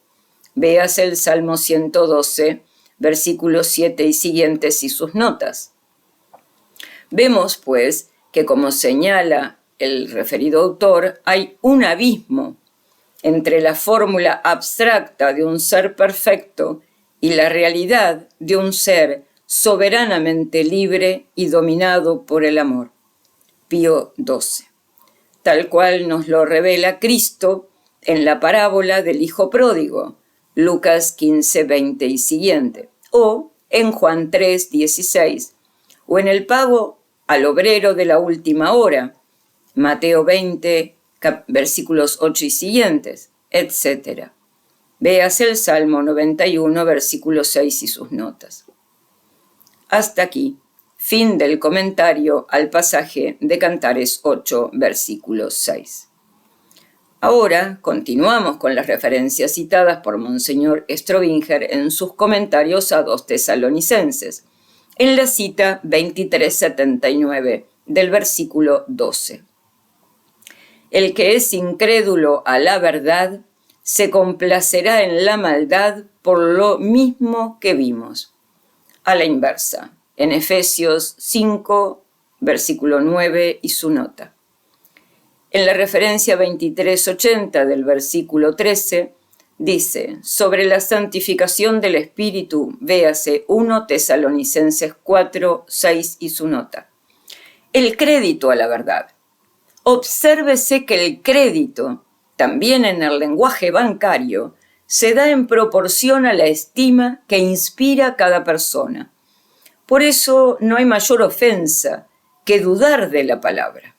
Véase el Salmo 112, versículos 7 y siguientes y sus notas. Vemos, pues, que como señala el referido autor, hay un abismo entre la fórmula abstracta de un ser perfecto y la realidad de un ser soberanamente libre y dominado por el amor. Pío XII. Tal cual nos lo revela Cristo en la parábola del Hijo Pródigo, Lucas 15, 20 y siguiente, o en Juan 3, 16, o en el pago al obrero de la última hora, Mateo 20, versículos 8 y siguientes, etc. Véase el Salmo 91, versículo 6 y sus notas. Hasta aquí. Fin del comentario al pasaje de Cantares 8, versículo 6. Ahora continuamos con las referencias citadas por Monseñor Strobinger en sus comentarios a 2 Tesalonicenses, en la cita 2379 del versículo 12. El que es incrédulo a la verdad se complacerá en la maldad por lo mismo que vimos. A la inversa, en Efesios 5, versículo 9 y su nota. En la referencia 2380 del versículo 13, dice, sobre la santificación del Espíritu, véase 1 Tesalonicenses 4, 6 y su nota. El crédito a la verdad. Obsérvese que el crédito, también en el lenguaje bancario, se da en proporción a la estima que inspira cada persona. Por eso no hay mayor ofensa que dudar de la palabra.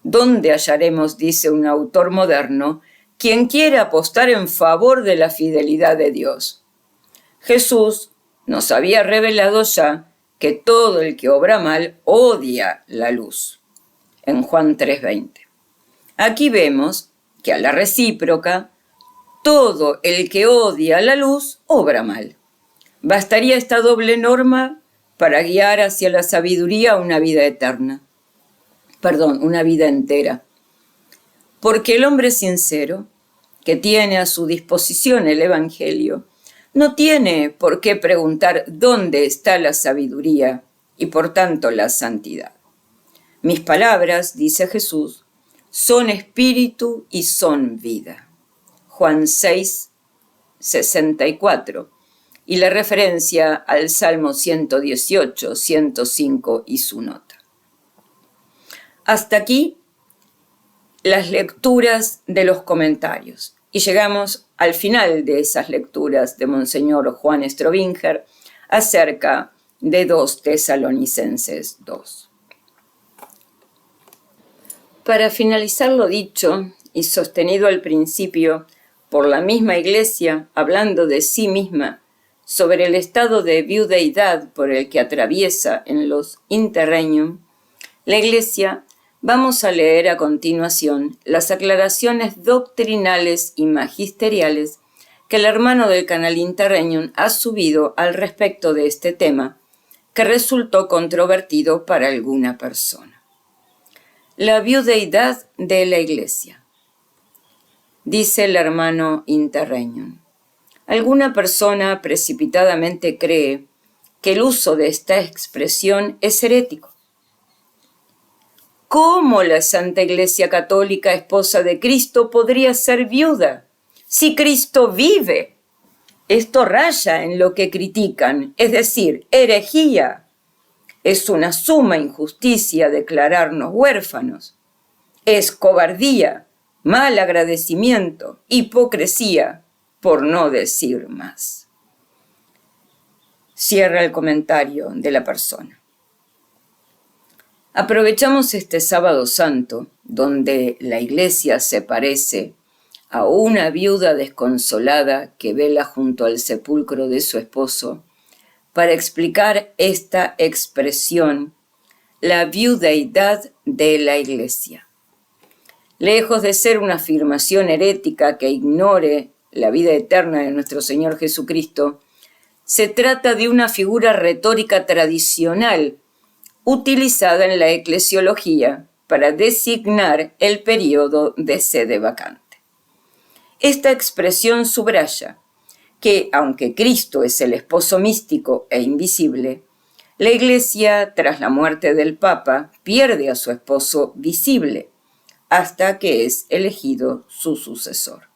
¿Dónde hallaremos, dice un autor moderno, quien quiera apostar en favor de la fidelidad de Dios? Jesús nos había revelado ya que todo el que obra mal odia la luz. En Juan 3:20. Aquí vemos que a la recíproca, todo el que odia la luz obra mal. Bastaría esta doble norma para guiar hacia la sabiduría una vida eterna. Una vida entera. Porque el hombre sincero, que tiene a su disposición el Evangelio, no tiene por qué preguntar dónde está la sabiduría y por tanto la santidad. Mis palabras, dice Jesús, son espíritu y son vida. Juan 6, 64. Y la referencia al Salmo 118, 105 y su nota. Hasta aquí las lecturas de los comentarios. Y llegamos al final de esas lecturas de Monseñor Juan Strobinger acerca de 2 Tesalonicenses 2. Para finalizar lo dicho y sostenido al principio por la misma Iglesia, hablando de sí misma sobre el estado de viudeidad por el que atraviesa en los interregnum, la Iglesia, vamos a leer a continuación las aclaraciones doctrinales y magisteriales que el hermano del canal Interregnum ha subido al respecto de este tema, que resultó controvertido para alguna persona. La viudeidad de la Iglesia. Dice el hermano Interregnum. Alguna persona precipitadamente cree que el uso de esta expresión es herético. ¿Cómo la Santa Iglesia Católica, esposa de Cristo, podría ser viuda si Cristo vive? Esto raya en lo que critican, es decir, herejía. Es una suma injusticia declararnos huérfanos. Es cobardía, mal agradecimiento, hipocresía, por no decir más. Cierra el comentario de la persona. Aprovechamos este Sábado Santo, donde la Iglesia se parece a una viuda desconsolada que vela junto al sepulcro de su esposo, para explicar esta expresión, la viudeidad de la Iglesia. Lejos de ser una afirmación herética que ignore la vida eterna de nuestro Señor Jesucristo, se trata de una figura retórica tradicional utilizada en la eclesiología para designar el periodo de sede vacante. Esta expresión subraya que, aunque Cristo es el esposo místico e invisible, la Iglesia, tras la muerte del Papa, pierde a su esposo visible, hasta que es elegido su sucesor.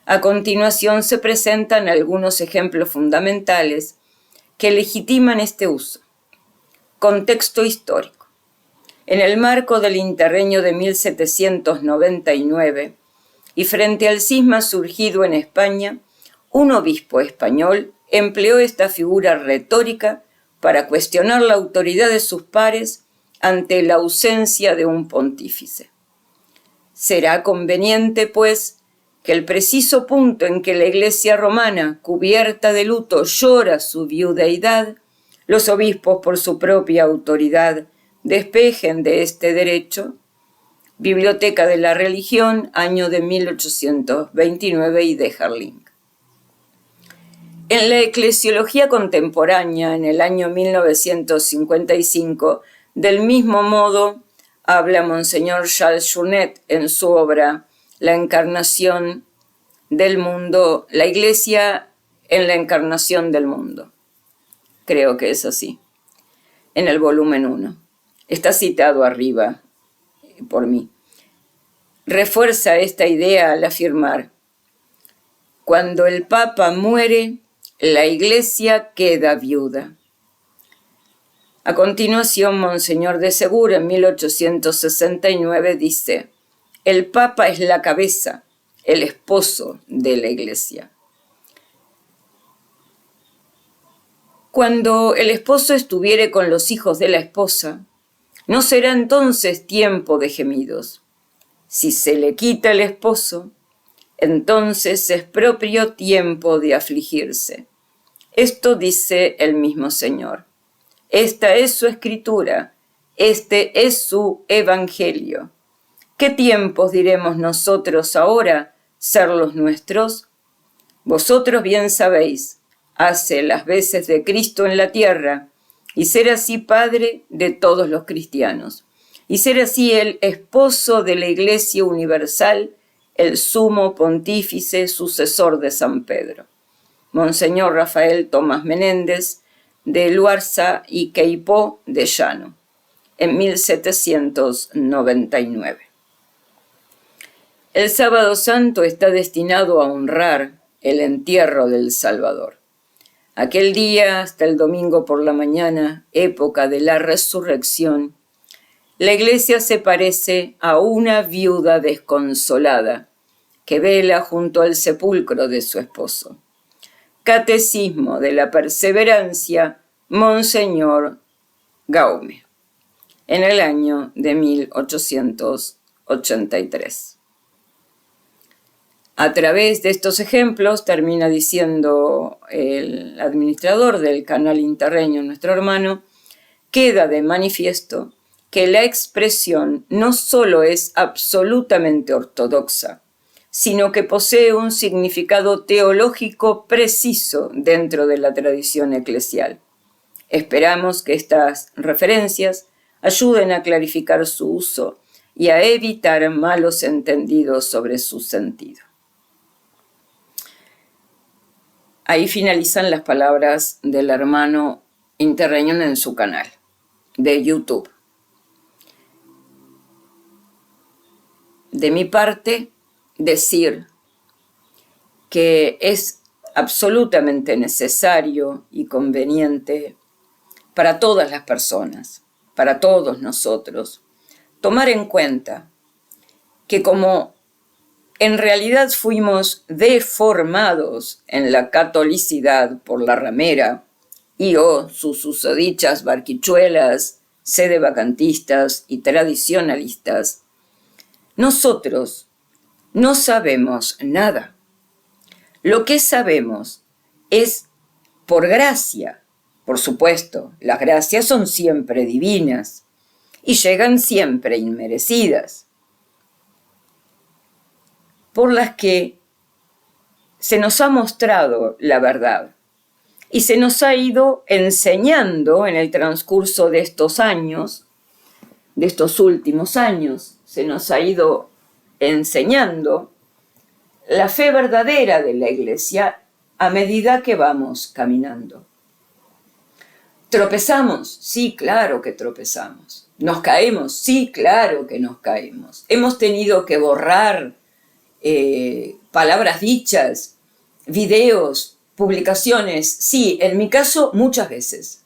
A continuación se presentan algunos ejemplos fundamentales que legitiman este uso. Contexto histórico. En el marco del interregno de 1799 y frente al cisma surgido en España, un obispo español empleó esta figura retórica para cuestionar la autoridad de sus pares ante la ausencia de un pontífice. Será conveniente, pues, que el preciso punto en que la Iglesia romana, cubierta de luto, llora su viudeidad, los obispos por su propia autoridad despejen de este derecho. Biblioteca de la Religión, año de 1829 y de Herling. En la eclesiología contemporánea, en el año 1955, del mismo modo, habla Monseñor Charles Journet en su obra La encarnación del mundo, la Iglesia en la encarnación del mundo. Creo que es así, en el volumen 1. Está citado arriba por mí. Refuerza esta idea al afirmar: cuando el Papa muere, la Iglesia queda viuda. A continuación, Monseñor de Segura, en 1869, dice: el Papa es la cabeza, el esposo de la Iglesia. Cuando el esposo estuviere con los hijos de la esposa, no será entonces tiempo de gemidos. Si se le quita el esposo, entonces es propio tiempo de afligirse. Esto dice el mismo Señor. Esta es su escritura, este es su evangelio. ¿Qué tiempos diremos nosotros ahora ser los nuestros? Vosotros bien sabéis, hace las veces de Cristo en la tierra, y ser así Padre de todos los cristianos, y ser así el esposo de la Iglesia universal, el sumo pontífice sucesor de San Pedro. Monseñor Rafael Tomás Menéndez, de Luarza y Queipó de Llano, en 1799. El Sábado Santo está destinado a honrar el entierro del Salvador. Aquel día, hasta el domingo por la mañana, época de la resurrección, la Iglesia se parece a una viuda desconsolada que vela junto al sepulcro de su esposo. Catecismo de la Perseverancia, Monseñor Gaume, en el año de 1883. A través de estos ejemplos, termina diciendo el administrador del canal Interreño, nuestro hermano, queda de manifiesto que la expresión no solo es absolutamente ortodoxa, sino que posee un significado teológico preciso dentro de la tradición eclesial. Esperamos que estas referencias ayuden a clarificar su uso y a evitar malos entendidos sobre su sentido. Ahí finalizan las palabras del hermano Interreñón en su canal de YouTube. De mi parte, decir que es absolutamente necesario y conveniente para todas las personas, para todos nosotros, tomar en cuenta que como en realidad fuimos deformados en la catolicidad por la ramera y o sus susodichas barquichuelas, sedevacantistas y tradicionalistas, nosotros no sabemos nada. Lo que sabemos es por gracia. Por supuesto, las gracias son siempre divinas y llegan siempre inmerecidas, por las que se nos ha mostrado la verdad y se nos ha ido enseñando en el transcurso de estos años, de estos últimos años, se nos ha ido enseñando la fe verdadera de la Iglesia a medida que vamos caminando. ¿Tropezamos? Sí, claro que tropezamos. ¿Nos caemos? Sí, claro que nos caemos. Hemos tenido que borrar palabras dichas, videos, publicaciones, sí, en mi caso muchas veces.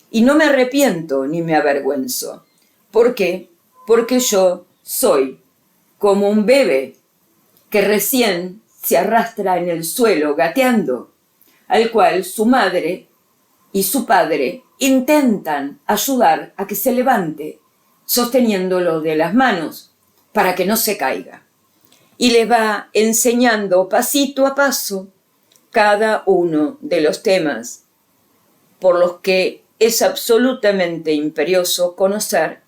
Y no me arrepiento ni me avergüenzo. ¿Por qué? Porque yo soy como un bebé que recién se arrastra en el suelo gateando, al cual su madre y su padre intentan ayudar a que se levante, sosteniéndolo de las manos para que no se caiga. Y le va enseñando pasito a paso cada uno de los temas por los que es absolutamente imperioso conocer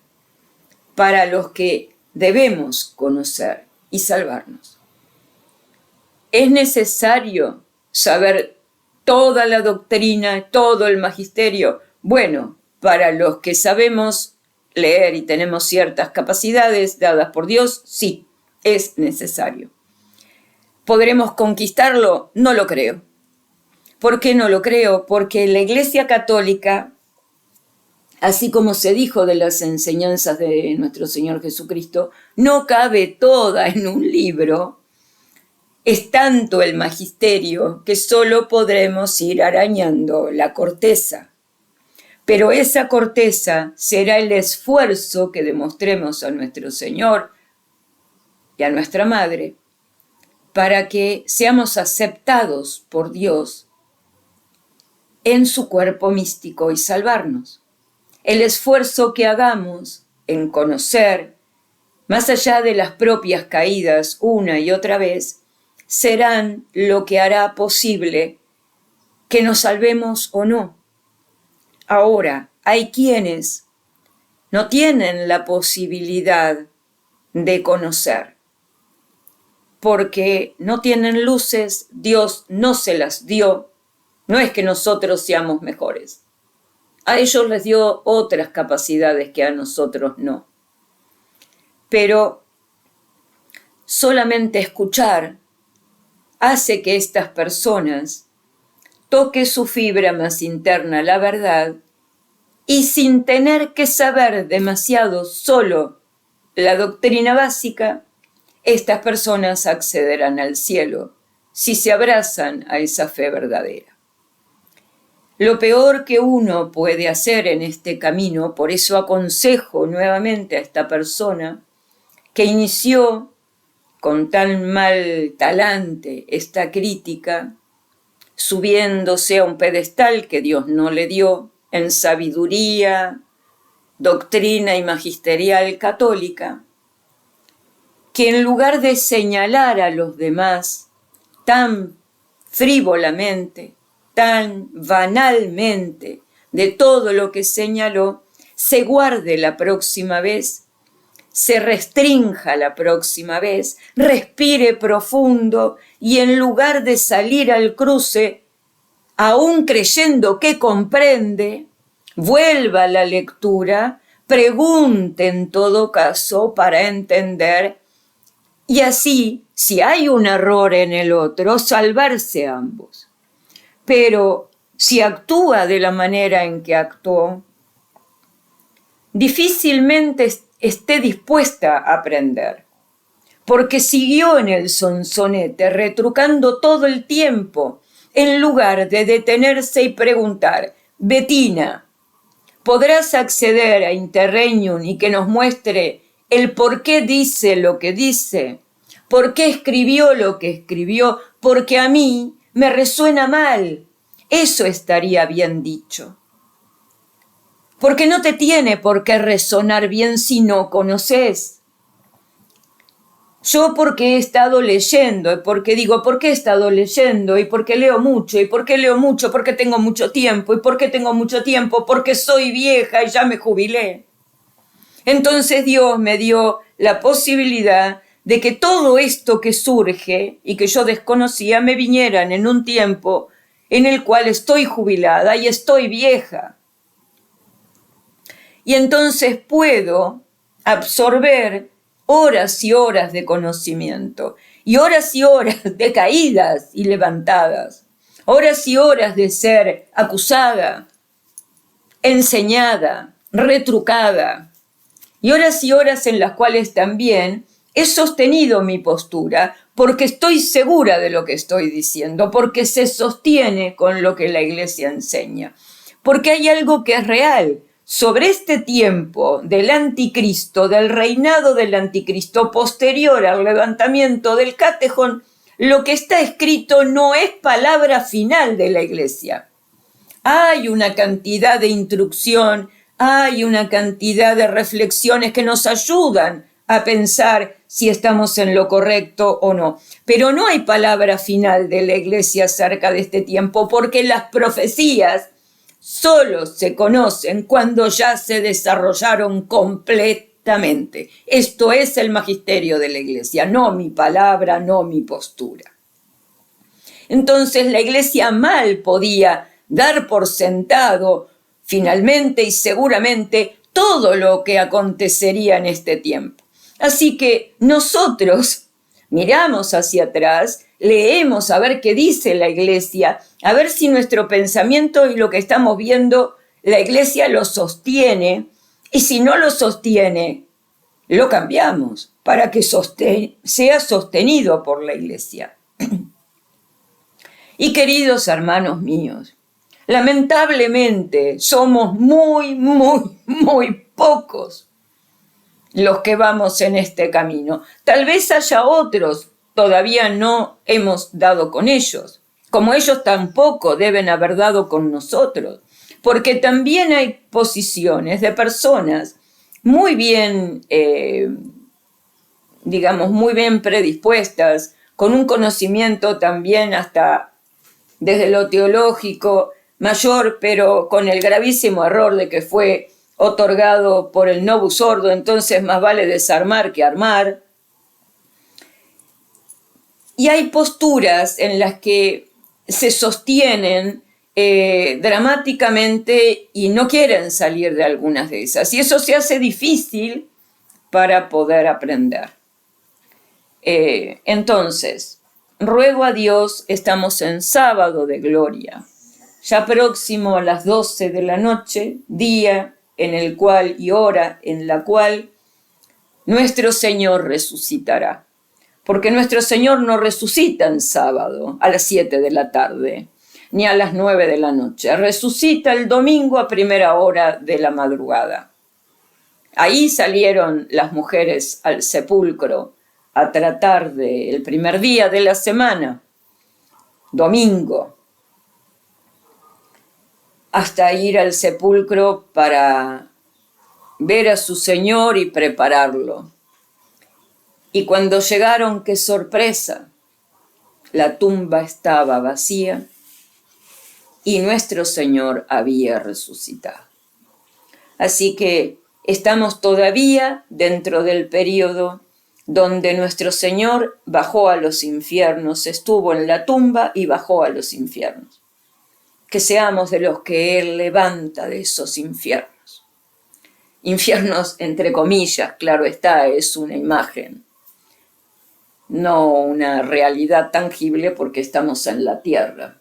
para los que debemos conocer y salvarnos. Es necesario saber toda la doctrina, todo el magisterio. Bueno, para los que sabemos leer y tenemos ciertas capacidades dadas por Dios, sí, es necesario. ¿Podremos conquistarlo? No lo creo. ¿Por qué no lo creo? Porque la Iglesia Católica, así como se dijo de las enseñanzas de nuestro Señor Jesucristo, no cabe toda en un libro. Es tanto el magisterio que solo podremos ir arañando la corteza. Pero esa corteza será el esfuerzo que demostremos a nuestro Señor y a nuestra Madre para que seamos aceptados por Dios en su cuerpo místico y salvarnos. El esfuerzo que hagamos en conocer, más allá de las propias caídas una y otra vez, serán lo que hará posible que nos salvemos o no. Ahora, hay quienes no tienen la posibilidad de conocer, porque no tienen luces, Dios no se las dio, no es que nosotros seamos mejores. A ellos les dio otras capacidades que a nosotros no. Pero solamente escuchar hace que estas personas toque su fibra más interna, la verdad, y sin tener que saber demasiado solo la doctrina básica, estas personas accederán al cielo si se abrazan a esa fe verdadera. Lo peor que uno puede hacer en este camino, por eso aconsejo nuevamente a esta persona que inició con tan mal talante esta crítica, subiéndose a un pedestal que Dios no le dio en sabiduría, doctrina y magisterial católica, que en lugar de señalar a los demás tan frívolamente, tan banalmente de todo lo que señaló, se guarde la próxima vez, se restrinja la próxima vez, respire profundo y en lugar de salir al cruce, aún creyendo que comprende, vuelva a la lectura, pregunte en todo caso para entender y así, si hay un error en el otro, salvarse ambos. Pero si actúa de la manera en que actuó, difícilmente esté dispuesta a aprender, porque siguió en el sonsonete, retrucando todo el tiempo, en lugar de detenerse y preguntar: Bettina, ¿podrás acceder a Interregnum y que nos muestre el por qué dice lo que dice? ¿Por qué escribió lo que escribió? Porque a mí me resuena mal. Eso estaría bien dicho. Porque no te tiene por qué resonar bien si no conoces. Yo porque he estado leyendo, y porque digo, ¿por qué he estado leyendo? Y porque leo mucho, y porque leo mucho, porque tengo mucho tiempo, y porque tengo mucho tiempo, porque soy vieja y ya me jubilé. Entonces Dios me dio la posibilidad de que todo esto que surge y que yo desconocía me vinieran en un tiempo en el cual estoy jubilada y estoy vieja. Y entonces puedo absorber horas y horas de conocimiento y horas de caídas y levantadas, horas y horas de ser acusada, enseñada, retrucada, y horas en las cuales también he sostenido mi postura porque estoy segura de lo que estoy diciendo, porque se sostiene con lo que la Iglesia enseña, porque hay algo que es real. Sobre este tiempo del anticristo, del reinado del anticristo posterior al levantamiento del Catejón, lo que está escrito no es palabra final de la Iglesia. Hay una cantidad de instrucción, hay una cantidad de reflexiones que nos ayudan a pensar si estamos en lo correcto o no. Pero no hay palabra final de la Iglesia acerca de este tiempo, porque las profecías solo se conocen cuando ya se desarrollaron completamente. Esto es el magisterio de la Iglesia, no mi palabra, no mi postura. Entonces la Iglesia mal podía dar por sentado finalmente y seguramente todo lo que acontecería en este tiempo. Así que nosotros miramos hacia atrás, leemos a ver qué dice la Iglesia, a ver si nuestro pensamiento y lo que estamos viendo, la Iglesia lo sostiene, y si no lo sostiene, lo cambiamos para que sea sostenido por la Iglesia. Y queridos hermanos míos, lamentablemente somos muy pocos los que vamos en este camino. Tal vez haya otros, todavía no hemos dado con ellos, como ellos tampoco deben haber dado con nosotros, porque también hay posiciones de personas muy bien, muy bien predispuestas, con un conocimiento también hasta desde lo teológico mayor, pero con el gravísimo error de que fue otorgado por el Novus Ordo, entonces más vale desarmar que armar. Y hay posturas en las que se sostienen dramáticamente y no quieren salir de algunas de esas. Y eso se hace difícil para poder aprender. Entonces, ruego a Dios, estamos en sábado de gloria, ya próximo a las 12 de la noche, día en el cual y hora en la cual nuestro Señor resucitará. Porque nuestro Señor no resucita en sábado a las 7 de la tarde, ni a las 9 de la noche. Resucita el domingo a primera hora de la madrugada. Ahí salieron las mujeres al sepulcro a tratar del primer día de la semana, domingo, hasta ir al sepulcro para ver a su Señor y prepararlo. Y cuando llegaron, qué sorpresa, la tumba estaba vacía y nuestro Señor había resucitado. Así que estamos todavía dentro del periodo donde nuestro Señor bajó a los infiernos, estuvo en la tumba y bajó a los infiernos. Que seamos de los que Él levanta de esos infiernos. Infiernos entre comillas, claro está, es una imagen, no una realidad tangible porque estamos en la tierra.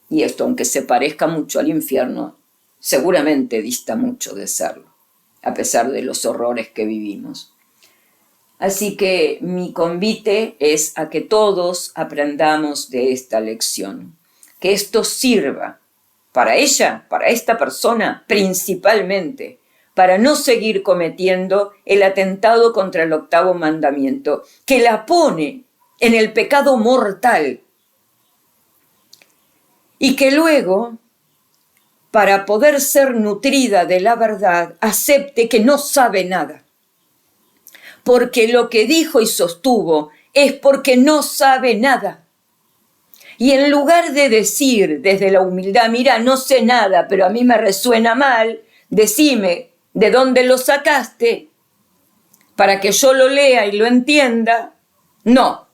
Y esto, aunque se parezca mucho al infierno, seguramente dista mucho de serlo, a pesar de los horrores que vivimos. Así que mi convite es a que todos aprendamos de esta lección, que esto sirva para ella, para esta persona principalmente, para no seguir cometiendo el atentado contra el 8º mandamiento, que la pone en el pecado mortal, y que luego, para poder ser nutrida de la verdad, acepte que no sabe nada. Porque lo que dijo y sostuvo es porque no sabe nada. Y en lugar de decir desde la humildad, mira, no sé nada, pero a mí me resuena mal, decime de dónde lo sacaste para que yo lo lea y lo entienda. No,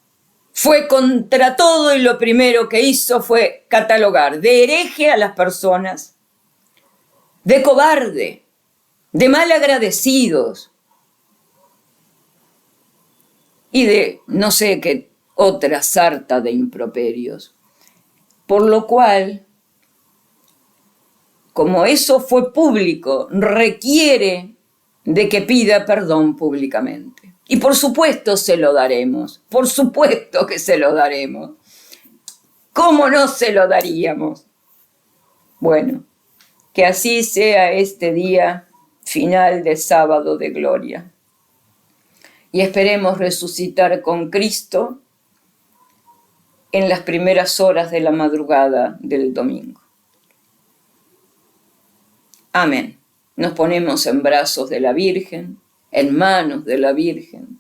fue contra todo y lo primero que hizo fue catalogar de hereje a las personas, de cobarde, de malagradecidos, y de no sé qué otra sarta de improperios. Por lo cual, como eso fue público, requiere de que pida perdón públicamente. Y por supuesto se lo daremos, por supuesto que se lo daremos. ¿Cómo no se lo daríamos? Bueno, que así sea este día final de sábado de gloria. Y esperemos resucitar con Cristo en las primeras horas de la madrugada del domingo. Amén. Nos ponemos en brazos de la Virgen, en manos de la Virgen,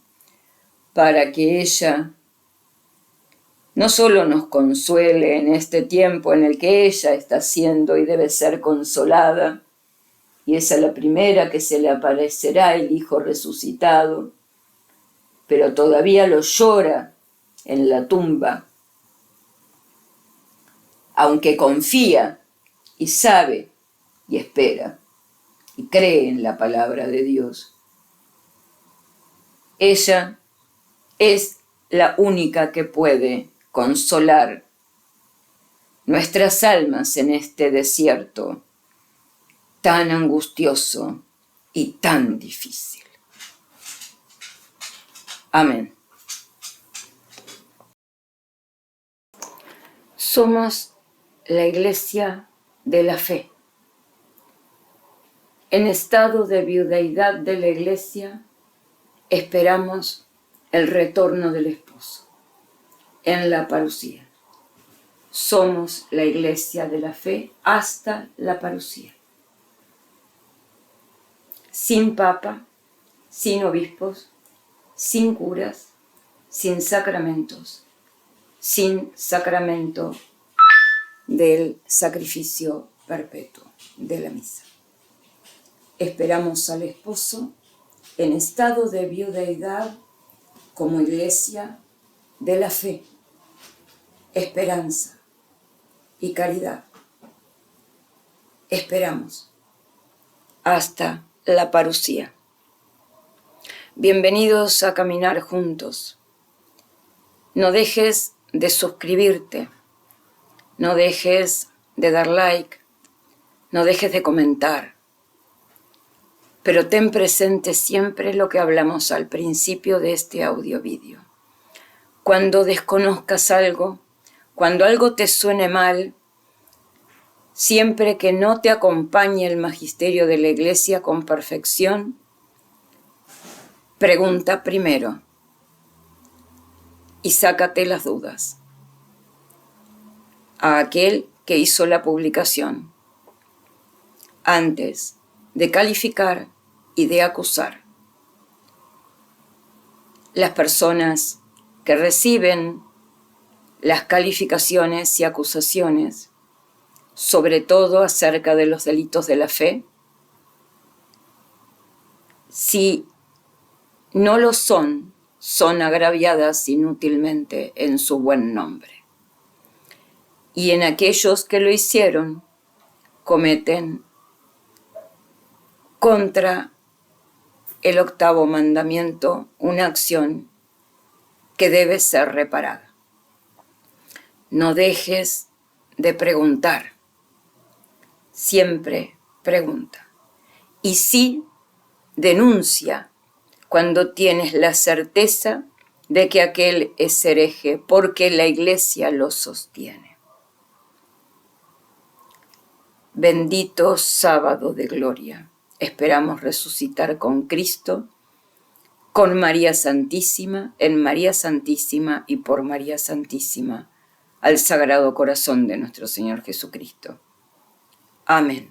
para que ella no solo nos consuele en este tiempo en el que ella está siendo y debe ser consolada, y es a la primera que se le aparecerá el Hijo resucitado, pero todavía lo llora en la tumba, aunque confía y sabe y espera y cree en la palabra de Dios. Ella es la única que puede consolar nuestras almas en este desierto tan angustioso y tan difícil. Amén. Somos la Iglesia de la Fe. En estado de viudeidad de la Iglesia, esperamos el retorno del esposo en la parusía. Somos la Iglesia de la Fe hasta la parusía. Sin papa, sin obispos, sin curas, sin sacramentos, sin sacramento del sacrificio perpetuo de la misa. Esperamos al esposo en estado de viudeidad como Iglesia de la Fe, esperanza y caridad. Esperamos hasta la parusía. Bienvenidos a Caminar Juntos. No dejes de suscribirte, no dejes de dar like, no dejes de comentar, pero ten presente siempre lo que hablamos al principio de este audio-vídeo. Cuando desconozcas algo, cuando algo te suene mal, siempre que no te acompañe el magisterio de la Iglesia con perfección, pregunta primero y sácate las dudas a aquel que hizo la publicación antes de calificar y de acusar. Las personas que reciben las calificaciones y acusaciones, sobre todo acerca de los delitos de la fe, si no lo son, son agraviadas inútilmente en su buen nombre. Y en aquellos que lo hicieron, cometen contra el 8º mandamiento una acción que debe ser reparada. No dejes de preguntar, siempre pregunta. Y sí, denuncia cuando tienes la certeza de que aquel es hereje, porque la Iglesia lo sostiene. Bendito sábado de gloria. Esperamos resucitar con Cristo, con María Santísima, en María Santísima y por María Santísima, al Sagrado Corazón de nuestro Señor Jesucristo. Amén.